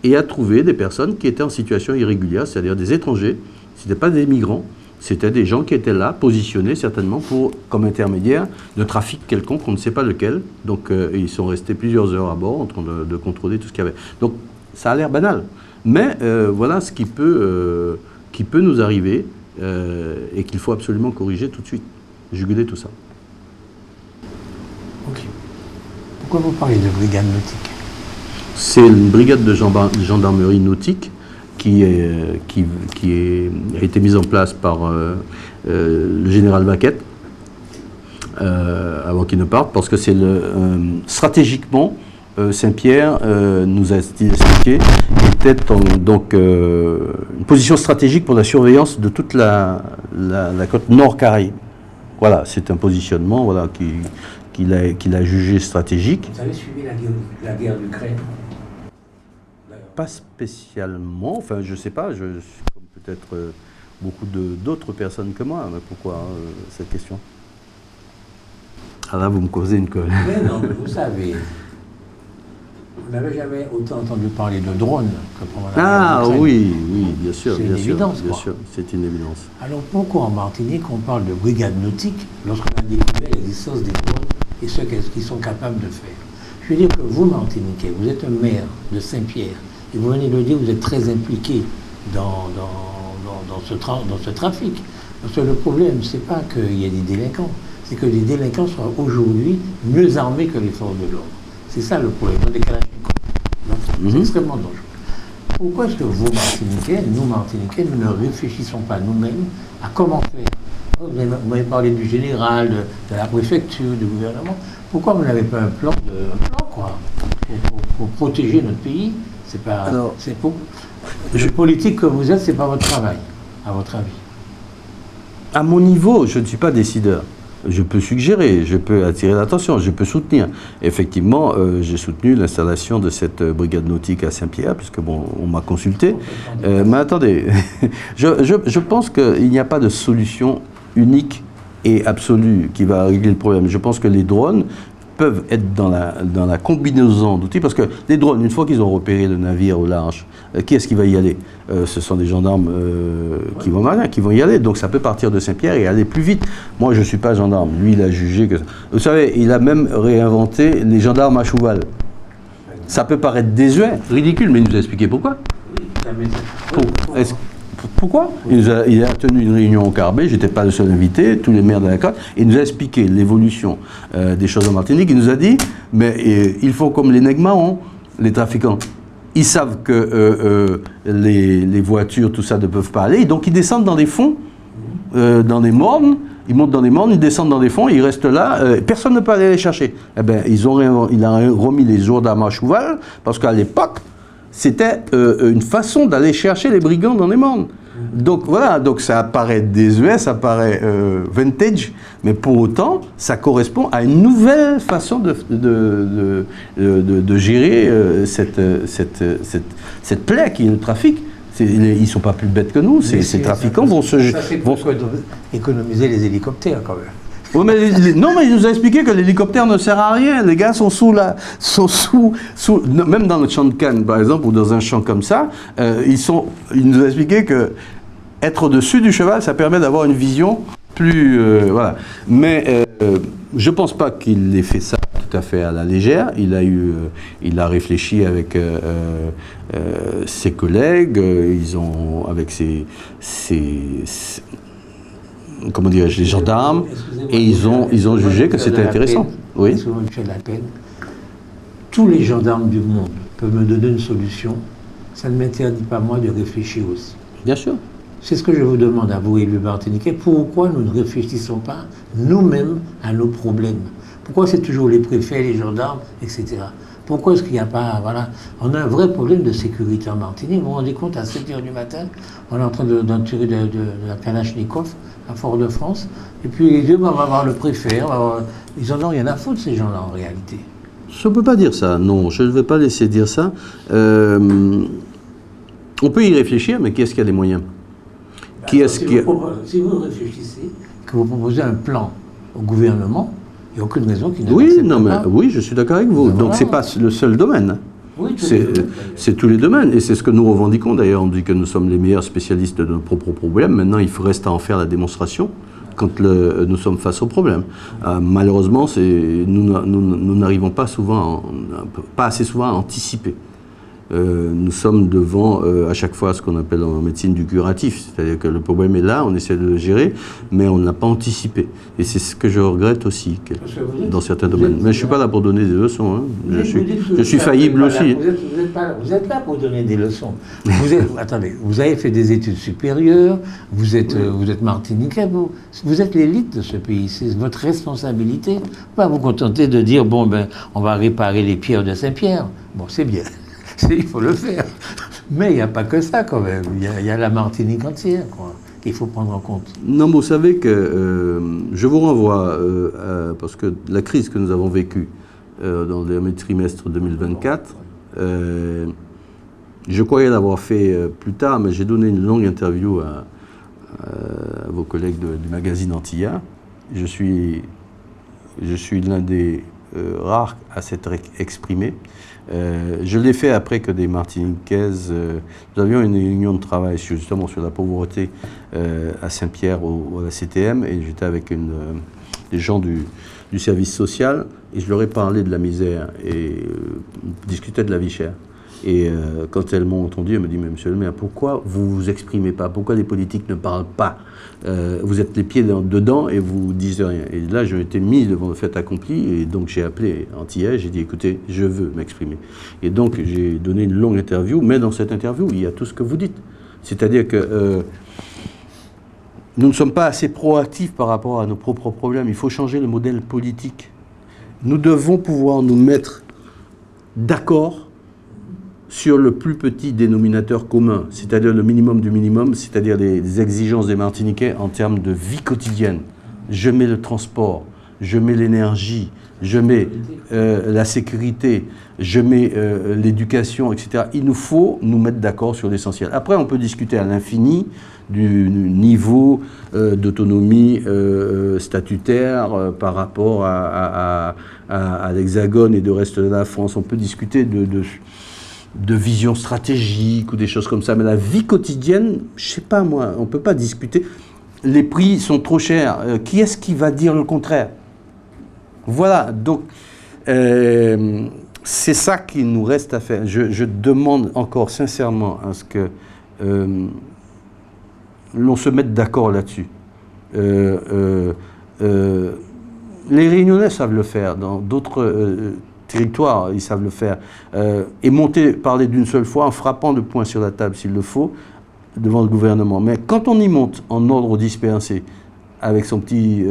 et a trouvé des personnes qui étaient en situation irrégulière, c'est-à-dire des étrangers. Ce n'étaient pas des migrants, c'était des gens qui étaient là, positionnés certainement comme intermédiaires de trafic quelconque, on ne sait pas lequel. Donc ils sont restés plusieurs heures à bord en train de contrôler tout ce qu'il y avait. Donc ça a l'air banal, mais voilà ce qui peut nous arriver et qu'il faut absolument corriger tout de suite, juguler tout ça. Ok. Pourquoi vous parlez de brigade nautique? C'est une brigade de gendarmerie nautique qui a été mise en place par le général Vaquette avant qu'il ne parte, parce que c'est stratégiquement, Saint-Pierre nous a expliqué, était donc une position stratégique pour la surveillance de toute la côte nord Caraïbe. Voilà, c'est un positionnement, voilà, qu'il a jugé stratégique. Vous avez suivi la guerre d'Ukraine? Pas spécialement, enfin je sais pas, je suis comme peut-être beaucoup d'autres personnes que moi, mais pourquoi cette question? Ah là, vous me causez une colle. Mais non, mais vous savez, vous n'avez jamais autant entendu parler de drones que pendant la guerre d'Ukraine. Oui, bien sûr, C'est une évidence, bien quoi. sûr, c'est une évidence. Alors pourquoi en Martinique on parle de brigade nautique lorsqu'on a découvert l'existence des drones et ce qu'ils sont capables de faire? Je veux dire que vous, Martiniquais, vous êtes un maire de Saint-Pierre et vous venez de le dire, vous êtes très impliqué dans ce trafic. Parce que le problème, c'est pas qu'il y ait des délinquants, c'est que les délinquants soient aujourd'hui mieux armés que les forces de l'ordre. C'est ça le problème, des kalachnikovs. Donc c'est extrêmement dangereux. Pourquoi est-ce que vous, Martiniquais, nous ne réfléchissons pas nous-mêmes à comment faire? Vous m'avez parlé du général, de la préfecture, du gouvernement. Pourquoi vous n'avez pas un plan, quoi, pour protéger notre pays? C'est pas. Alors, c'est pour. Le politique que vous êtes, c'est pas votre travail, à votre avis. À mon niveau, je ne suis pas décideur. Je peux suggérer, je peux attirer l'attention, je peux soutenir. Effectivement, j'ai soutenu l'installation de cette brigade nautique à Saint-Pierre, puisque bon, on m'a consulté. Mais attendez, je pense qu'il n'y a pas de solution unique et absolue qui va régler le problème. Je pense que les drones peuvent être dans la combinaison d'outils, parce que les drones, une fois qu'ils ont repéré le navire au large, qui est-ce qui va y aller? Ce sont des gendarmes qui vont y aller, donc ça peut partir de Saint-Pierre et aller plus vite. Moi, je ne suis pas gendarme, lui, il a jugé que... Vous savez, il a même réinventé les gendarmes à cheval. Ça peut paraître désuet, ridicule, mais il nous a expliqué pourquoi. Pourquoi? Il a tenu une réunion au Carbet, j'étais pas le seul invité, tous les maires de la côte, et il nous a expliqué l'évolution des choses en Martinique. Il nous a dit, mais il faut comme les nègres marrons, les trafiquants. Ils savent que les voitures, tout ça, ne peuvent pas aller, donc ils descendent dans des fonds, dans des mornes, ils montent dans des mornes, ils descendent dans des fonds, ils restent là, personne ne peut aller les chercher. Eh ben, il a remis les gendarmes à cheval, parce qu'à l'époque, c'était une façon d'aller chercher les brigands dans les mornes. Donc voilà, donc ça paraît désuet, ça paraît vintage, mais pour autant, ça correspond à une nouvelle façon de gérer cette plaie qui est le trafic. Ils ne sont pas plus bêtes que nous, ces trafiquants vont se... Ça, c'est pour économiser les hélicoptères, quand même. Oui, non, mais il nous a expliqué que l'hélicoptère ne sert à rien. Les gars sont même dans le champ de Cannes, par exemple, ou dans un champ comme ça, il nous a expliqué que être au-dessus du cheval, ça permet d'avoir une vision plus... voilà. Mais je ne pense pas qu'il ait fait ça tout à fait à la légère. Il a réfléchi avec ses collègues, avec comment dirais-je, les gendarmes, et ils ont jugé que c'était intéressant. Oui. Excusez-moi, Michel Lapen. Tous les gendarmes du monde peuvent me donner une solution. Ça ne m'interdit pas, moi, de réfléchir aussi. Bien sûr. C'est ce que je vous demande à vous, élus martiniquais. Pourquoi nous ne réfléchissons pas nous-mêmes à nos problèmes? Pourquoi c'est toujours les préfets, les gendarmes, etc. Pourquoi est-ce qu'il n'y a pas... Voilà, on a un vrai problème de sécurité en Martinique. Vous vous rendez compte, à 7h du matin, on est en train d'en tirer de la kalachnikov à Fort-de-France. Et puis, on va voir le préfet. Ils en ont rien à foutre, ces gens-là, en réalité. Je ne peux pas dire ça, non. Je ne vais pas laisser dire ça. On peut y réfléchir, mais qui est-ce qui a les moyens? Si vous réfléchissez, que vous proposez un plan au gouvernement, il n'y a aucune raison qu'il ne l'accepte pas. Oui, je suis d'accord avec vous. Donc, voilà. Ce n'est pas le seul domaine. Oui, c'est tous les domaines. Et c'est ce que nous revendiquons d'ailleurs. On dit que nous sommes les meilleurs spécialistes de nos propres problèmes. Maintenant, il reste à en faire la démonstration quand nous sommes face au problème. Malheureusement, nous n'arrivons pas assez souvent à anticiper. Nous sommes devant à chaque fois ce qu'on appelle en médecine du curatif, c'est-à-dire que le problème est là, on essaie de le gérer, mais on ne l'a pas anticipé. Et c'est ce que je regrette aussi dans certains domaines. Mais je ne suis pas là pour donner des leçons, hein. Je suis faillible aussi. Vous êtes là pour donner des leçons. Attendez, vous avez fait des études supérieures, vous êtes martiniquais, vous êtes l'élite de ce pays, c'est votre responsabilité. Pas vous contenter de dire, bon, ben, on va réparer les pierres de Saint-Pierre. Bon, c'est bien. Il faut le faire. Mais il n'y a pas que ça, quand même. Il y a la Martinique entière, quoi. qu'il faut prendre en compte? Non, mais vous savez que je vous renvoie, parce que la crise que nous avons vécue dans le dernier trimestre 2024, je croyais l'avoir fait plus tard, mais j'ai donné une longue interview à vos collègues du magazine Antilla. Je suis l'un des rares à s'être exprimé. Je l'ai fait après que des Martiniquaises... nous avions une réunion de travail justement sur la pauvreté à Saint-Pierre, à la CTM, et j'étais avec des gens du service social, et je leur ai parlé de la misère et discutais de la vie chère. Et quand elles m'ont entendu, elles me disent « Mais monsieur le maire, pourquoi vous ne vous exprimez pas? Pourquoi les politiques ne parlent pas? Vous êtes les pieds dedans et vous dites rien. » Et là, j'ai été mis devant le fait accompli, et donc j'ai appelé Antillais, j'ai dit « Écoutez, je veux m'exprimer. » Et donc j'ai donné une longue interview, mais dans cette interview, il y a tout ce que vous dites. C'est-à-dire que nous ne sommes pas assez proactifs par rapport à nos propres problèmes. Il faut changer le modèle politique. Nous devons pouvoir nous mettre d'accord sur le plus petit dénominateur commun, c'est-à-dire le minimum du minimum, c'est-à-dire les exigences des Martiniquais en termes de vie quotidienne. Je mets le transport, je mets l'énergie, je mets la sécurité, je mets l'éducation, etc. Il nous faut nous mettre d'accord sur l'essentiel. Après, on peut discuter à l'infini du niveau d'autonomie statutaire par rapport à l'Hexagone et le reste de la France. On peut discuter de vision stratégique ou des choses comme ça. Mais la vie quotidienne, je sais pas moi, on ne peut pas discuter. Les prix sont trop chers. Qui est-ce qui va dire le contraire? Voilà, donc c'est ça qu'il nous reste à faire. Je demande encore sincèrement à ce que l'on se mette d'accord là-dessus. Les Réunionnais savent le faire, dans d'autres territoires, ils savent le faire. Et parler d'une seule fois en frappant de poing sur la table s'il le faut, devant le gouvernement. Mais quand on y monte en ordre dispersé, avec son petit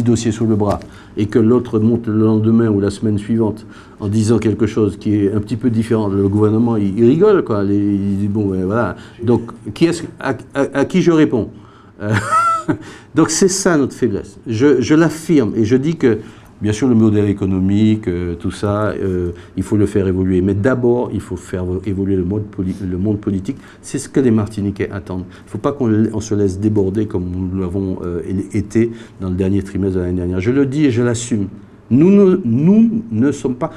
dossier sous le bras, et que l'autre monte le lendemain ou la semaine suivante en disant quelque chose qui est un petit peu différent, le gouvernement, il rigole, quoi. Il dit, bon, voilà. Donc, à qui je réponds? Donc, c'est ça notre faiblesse. Je l'affirme, et je dis que, bien sûr, le modèle économique, tout ça, il faut le faire évoluer. Mais d'abord, il faut faire évoluer le monde politique. C'est ce que les Martiniquais attendent. Il ne faut pas qu'on se laisse déborder comme nous l'avons été dans le dernier trimestre de l'année dernière. Je le dis et je l'assume. Nous ne sommes pas...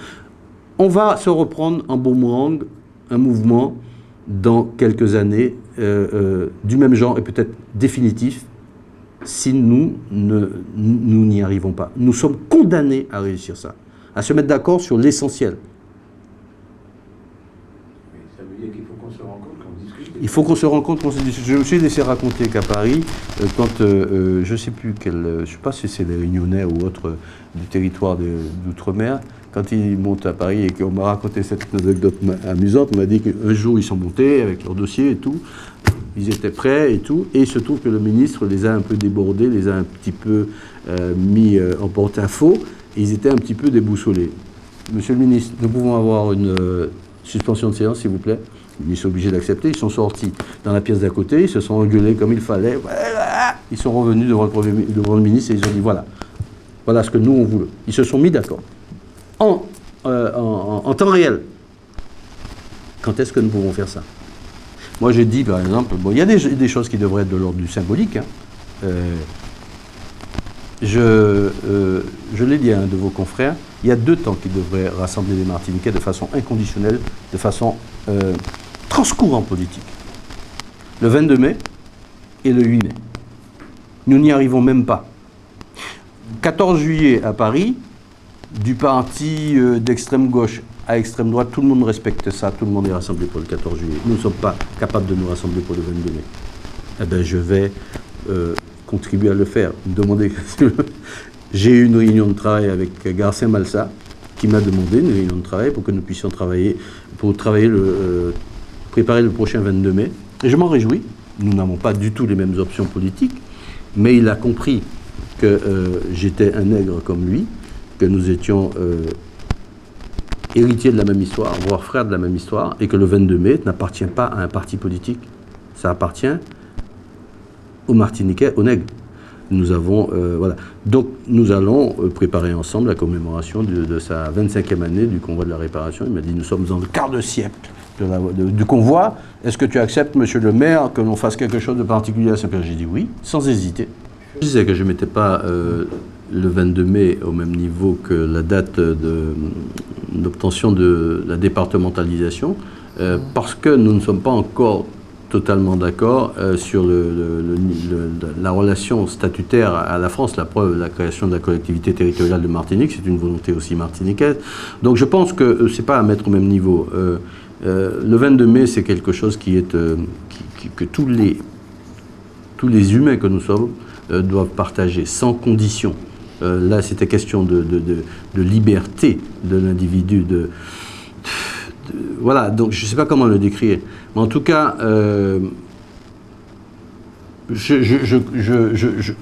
On va se reprendre en boomerang un mouvement dans quelques années du même genre et peut-être définitif, si nous n'y arrivons pas. Nous sommes condamnés à réussir ça, à se mettre d'accord sur l'essentiel. Ça veut dire qu'il faut qu'on se rencontre, qu'on discute. Il faut qu'on se rencontre, qu'on se discute. Je me suis laissé raconter qu'à Paris, quand je ne sais plus je ne sais pas si c'est les Réunionnais ou autres du territoire d'outre-mer, quand ils montent à Paris et qu'on m'a raconté cette anecdote amusante, on m'a dit qu'un jour ils sont montés avec leur dossier et tout. Ils étaient prêts et tout, et il se trouve que le ministre les a un peu débordés, les a un petit peu mis en porte-à-faux, et ils étaient un petit peu déboussolés. Monsieur le ministre, nous pouvons avoir une suspension de séance, s'il vous plaît? Le ministre est obligé d'accepter. Ils sont sortis dans la pièce d'à côté, ils se sont engueulés comme il fallait. Ils sont revenus devant le ministre et ils ont dit voilà ce que nous on voulait. Ils se sont mis d'accord. En temps réel. Quand est-ce que nous pouvons faire ça? Moi, j'ai dit, par exemple, bon, il y a des choses qui devraient être de l'ordre du symbolique. Hein. Je l'ai dit à un de vos confrères, il y a 2 temps qui devraient rassembler les Martiniquais de façon inconditionnelle, de façon transcourant politique. Le 22 mai et le 8 mai. Nous n'y arrivons même pas. 14 juillet à Paris, du parti d'extrême gauche à extrême droite, tout le monde respecte ça, tout le monde est rassemblé pour le 14 juillet. Nous ne sommes pas capables de nous rassembler pour le 22 mai. Eh bien, je vais contribuer à le faire. J'ai eu une réunion de travail avec Garcin Malsa, qui m'a demandé une réunion de travail pour que nous puissions préparer le prochain 22 mai. Et je m'en réjouis. Nous n'avons pas du tout les mêmes options politiques, mais il a compris que j'étais un nègre comme lui, que nous étions héritiers de la même histoire, voire frères de la même histoire, et que le 22 mai n'appartient pas à un parti politique. Ça appartient aux Martiniquais, aux nègres. Nous avons, voilà. Donc, nous allons préparer ensemble la commémoration de sa 25e année du convoi de la réparation. Il m'a dit, nous sommes dans le quart de siècle du convoi. Est-ce que tu acceptes, monsieur le maire, que l'on fasse quelque chose de particulier à Saint-Pierre? J'ai dit oui, sans hésiter. Je disais que je ne mettais pas le 22 mai au même niveau que la date d'obtention de la départementalisation, parce que nous ne sommes pas encore totalement d'accord sur la relation statutaire à la France. La preuve, la création de la collectivité territoriale de Martinique, c'est une volonté aussi martiniquaise. Donc je pense que ce n'est pas à mettre au même niveau. Le 22 mai, c'est quelque chose que tous les humains que nous sommes doivent partager, sans condition. Là, c'était question de liberté de l'individu, voilà, donc je ne sais pas comment le décrire. Mais en tout cas,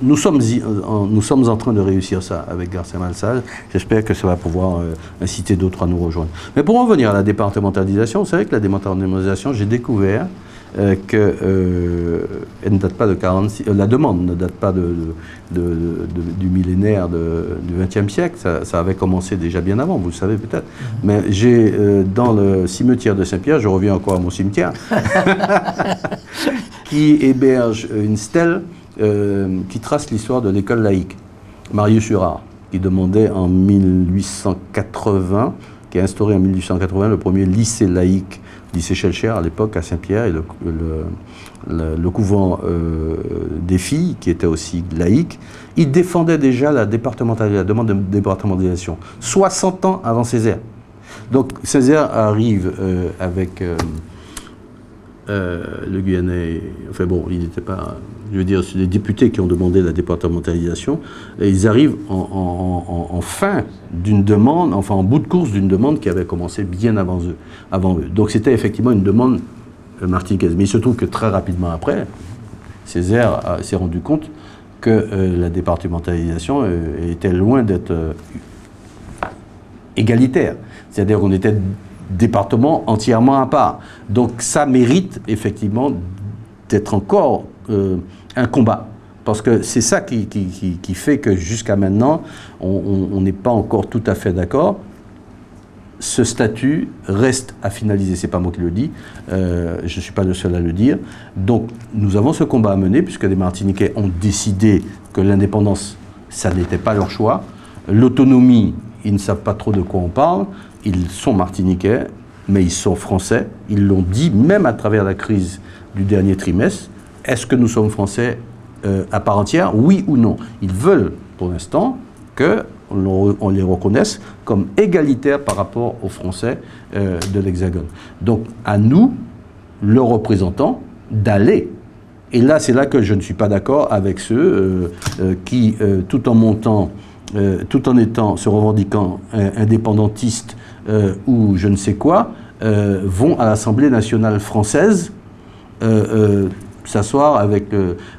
nous sommes en train de réussir ça avec Garcia Malsal. J'espère que ça va pouvoir inciter d'autres à nous rejoindre. Mais pour en venir à la départementalisation, vous savez que la départementalisation, j'ai découvert elle ne date pas de 46. La demande ne date pas du millénaire du XXe siècle. Ça avait commencé déjà bien avant, vous le savez peut-être. Mais j'ai dans le cimetière de Saint-Pierre, je reviens encore à mon cimetière, qui héberge une stèle qui trace l'histoire de l'école laïque. Marius Hurard, qui demandait en 1880, qui a instauré en 1880 le premier lycée laïque, lycée Schellcher à l'époque à Saint-Pierre, et le couvent des filles, qui était aussi laïque. Il défendait déjà la demande de départementalisation, 60 ans avant Césaire. Donc Césaire arrive avec le Guyanais, enfin bon, il n'était pas, je veux dire, c'est les députés qui ont demandé la départementalisation, et ils arrivent en fin d'une demande, enfin en bout de course d'une demande qui avait commencé bien avant eux. Donc c'était effectivement une demande martiniquaise. Mais il se trouve que très rapidement après, Césaire s'est rendu compte que la départementalisation était loin d'être égalitaire. C'est-à-dire qu'on était département entièrement à part. Donc ça mérite effectivement d'être encore un combat. Parce que c'est ça qui fait que jusqu'à maintenant, on n'est pas encore tout à fait d'accord. Ce statut reste à finaliser. C'est pas moi qui le dis, je ne suis pas le seul à le dire. Donc nous avons ce combat à mener, puisque les Martiniquais ont décidé que l'indépendance, ça n'était pas leur choix. L'autonomie, ils ne savent pas trop de quoi on parle. Ils sont martiniquais, mais ils sont français. Ils l'ont dit, même à travers la crise du dernier trimestre. Est-ce que nous sommes français à part entière, oui ou non? Ils veulent, pour l'instant, qu'on les reconnaisse comme égalitaires par rapport aux Français de l'Hexagone. Donc, à nous, leurs représentants, d'aller. Et là, c'est là que je ne suis pas d'accord avec ceux qui, tout en se revendiquant indépendantistes ou je ne sais quoi, vont à l'Assemblée nationale française s'asseoir avec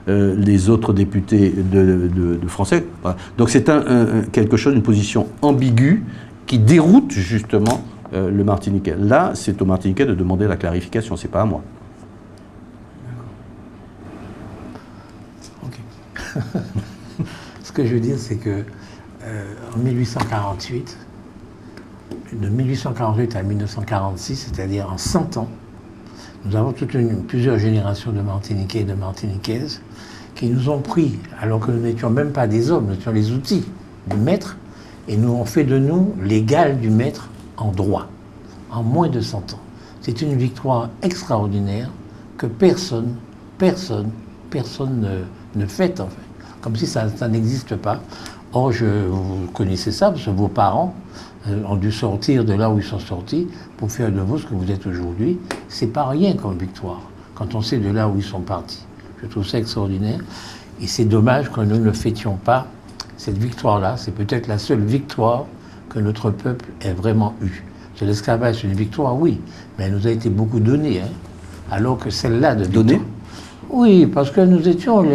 les autres députés de français. Voilà. Donc c'est quelque chose, une position ambiguë qui déroute justement le Martiniquais. Là, c'est au Martiniquais de demander la clarification, c'est pas à moi. Ok. Ce que je veux dire, c'est que en 1848, de 1848 à 1946, c'est-à-dire en 100 ans, nous avons plusieurs générations de Martiniquais et de Martiniquaises qui nous ont pris, alors que nous n'étions même pas des hommes, nous étions les outils du maître, et nous ont fait de nous l'égal du maître en droit, en moins de 100 ans. C'est une victoire extraordinaire que personne ne fête, en fait. Comme si ça n'existe pas. Or, vous connaissez ça, parce que vos parents ont dû sortir de là où ils sont sortis pour faire de vous ce que vous êtes aujourd'hui. C'est pas rien comme victoire, quand on sait de là où ils sont partis. Je trouve ça extraordinaire. Et c'est dommage que nous ne fêtions pas cette victoire-là. C'est peut-être la seule victoire que notre peuple ait vraiment eue. C'est l'esclavage, c'est une victoire, oui, mais elle nous a été beaucoup donnée, hein, alors que celle-là de donnée. Oui, parce que nous étions...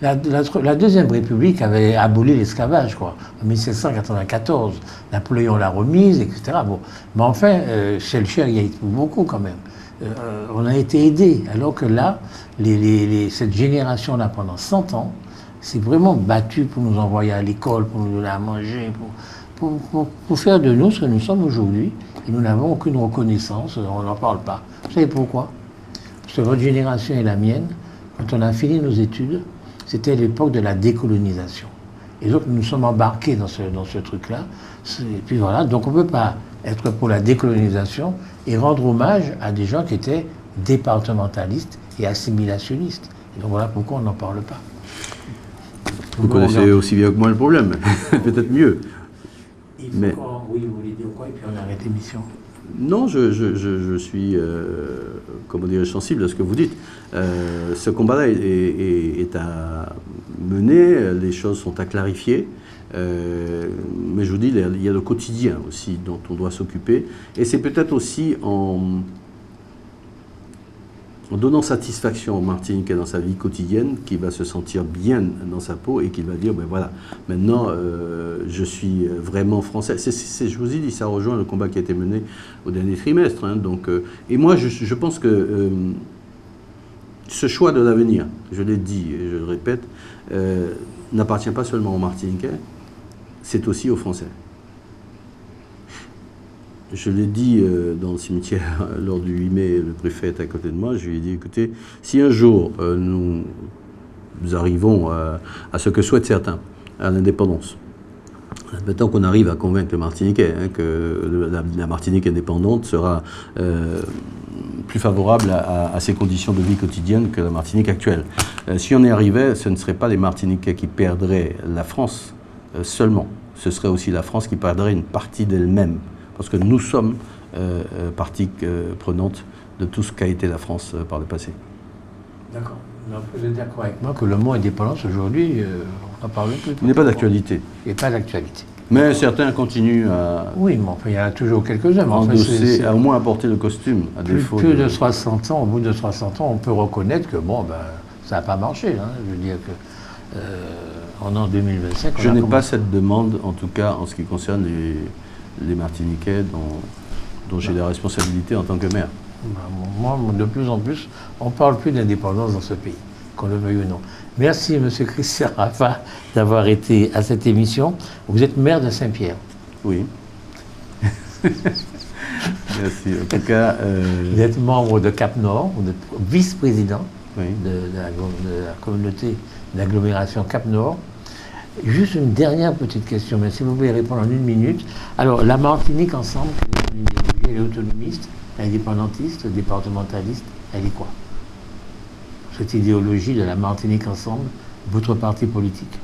La Deuxième République avait aboli l'esclavage, quoi, en 1794. Napoléon l'a remise, etc. Bon. Mais enfin, Schellcher y a été beaucoup, quand même. on a été aidé. Alors que là, cette génération-là, pendant 100 ans, s'est vraiment battue pour nous envoyer à l'école, pour nous donner à manger, pour faire de nous ce que nous sommes aujourd'hui. Et nous n'avons aucune reconnaissance, on n'en parle pas. Vous savez pourquoi? Parce que votre génération et la mienne, quand on a fini nos études, c'était l'époque de la décolonisation. Et donc nous sommes embarqués dans ce truc-là. Et puis voilà, donc on ne peut pas être pour la décolonisation et rendre hommage à des gens qui étaient départementalistes et assimilationnistes. Et donc voilà pourquoi on n'en parle pas. Vous connaissez aussi bien que moi le problème, peut-être mieux. Oui, vous voulez dire quoi? Et puis on arrête l'émission. Non, je suis comment dire, sensible à ce que vous dites. Ce combat-là est à mener, les choses sont à clarifier. Mais je vous dis, il y a le quotidien aussi dont on doit s'occuper. Et c'est peut-être aussi en donnant satisfaction au Martiniquais dans sa vie quotidienne qu'il va se sentir bien dans sa peau et qu'il va dire, ben voilà, maintenant je suis vraiment français. Je vous ai dit, ça rejoint le combat qui a été mené au dernier trimestre. Hein, donc, et moi, je pense que ce choix de l'avenir, je l'ai dit et je le répète, n'appartient pas seulement aux Martiniquais, c'est aussi aux Français. Je l'ai dit dans le cimetière lors du 8 mai, le préfet est à côté de moi, je lui ai dit, écoutez, si un jour nous arrivons à ce que souhaitent certains, à l'indépendance, maintenant qu'on arrive à convaincre le Martiniquais que la Martinique indépendante sera plus favorable à ces conditions de vie quotidienne que la Martinique actuelle. Si on y arrivait, ce ne serait pas les Martiniquais qui perdraient la France seulement, ce serait aussi la France qui perdrait une partie d'elle-même. Parce que nous sommes partie prenante de tout ce qu'a été la France par le passé. D'accord. Donc vous êtes d'accord avec moi que le mot indépendance aujourd'hui, on n'en parle plus. Il n'est pas d'actualité. Il n'est pas d'actualité. Mais certains continuent à... Oui, mais enfin, il y en a toujours quelques-uns. Endosser, à au moins apporter le costume, à défaut plus de 60 ans, au bout de 60 ans, on peut reconnaître que bon, ben, ça n'a pas marché. Hein. Je veux dire que en an 2025... Je n'ai pas cette demande, en tout cas, en ce qui concerne les Martiniquais dont j'ai la responsabilité en tant que maire. Moi, de plus en plus, on ne parle plus d'indépendance dans ce pays, qu'on le veuille ou non. Merci, M. Christian Raffa, d'avoir été à cette émission. Vous êtes maire de Saint-Pierre. Oui. Merci. En tout cas... Vous êtes membre de Cap-Nord, vous êtes vice-président oui. de la communauté d'agglomération Cap-Nord. Juste une dernière petite question, mais si vous pouvez répondre en 1 minute. Alors, la Martinique ensemble, elle est autonomiste, elle est indépendantiste, départementaliste, elle est quoi? Cette idéologie de la Martinique ensemble, votre parti politique?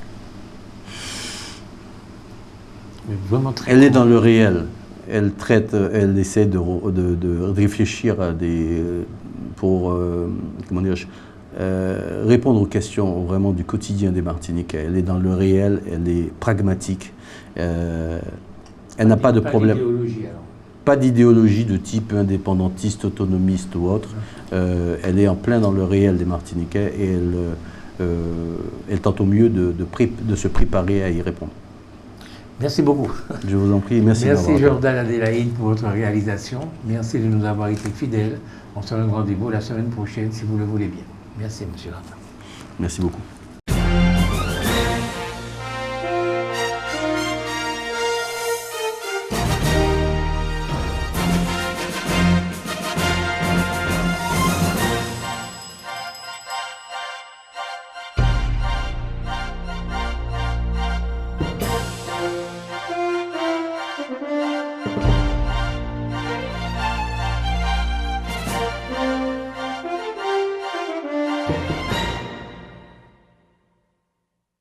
Vraiment très elle est dans le réel. Elle essaie de réfléchir pour comment dire, répondre aux questions vraiment du quotidien des Martiniquais. Elle est dans le réel, elle est pragmatique. Elle n'a pas de problème. Pas d'idéologie de type indépendantiste, autonomiste ou autre. Elle est en plein dans le réel des Martiniquais et elle tente au mieux de se préparer à y répondre. Merci beaucoup. Je vous en prie. Merci Jordan Adélaïde pour votre réalisation. Merci de nous avoir été fidèles. On se donne rendez-vous la semaine prochaine si vous le voulez bien. Merci, M. Raffa. Merci beaucoup.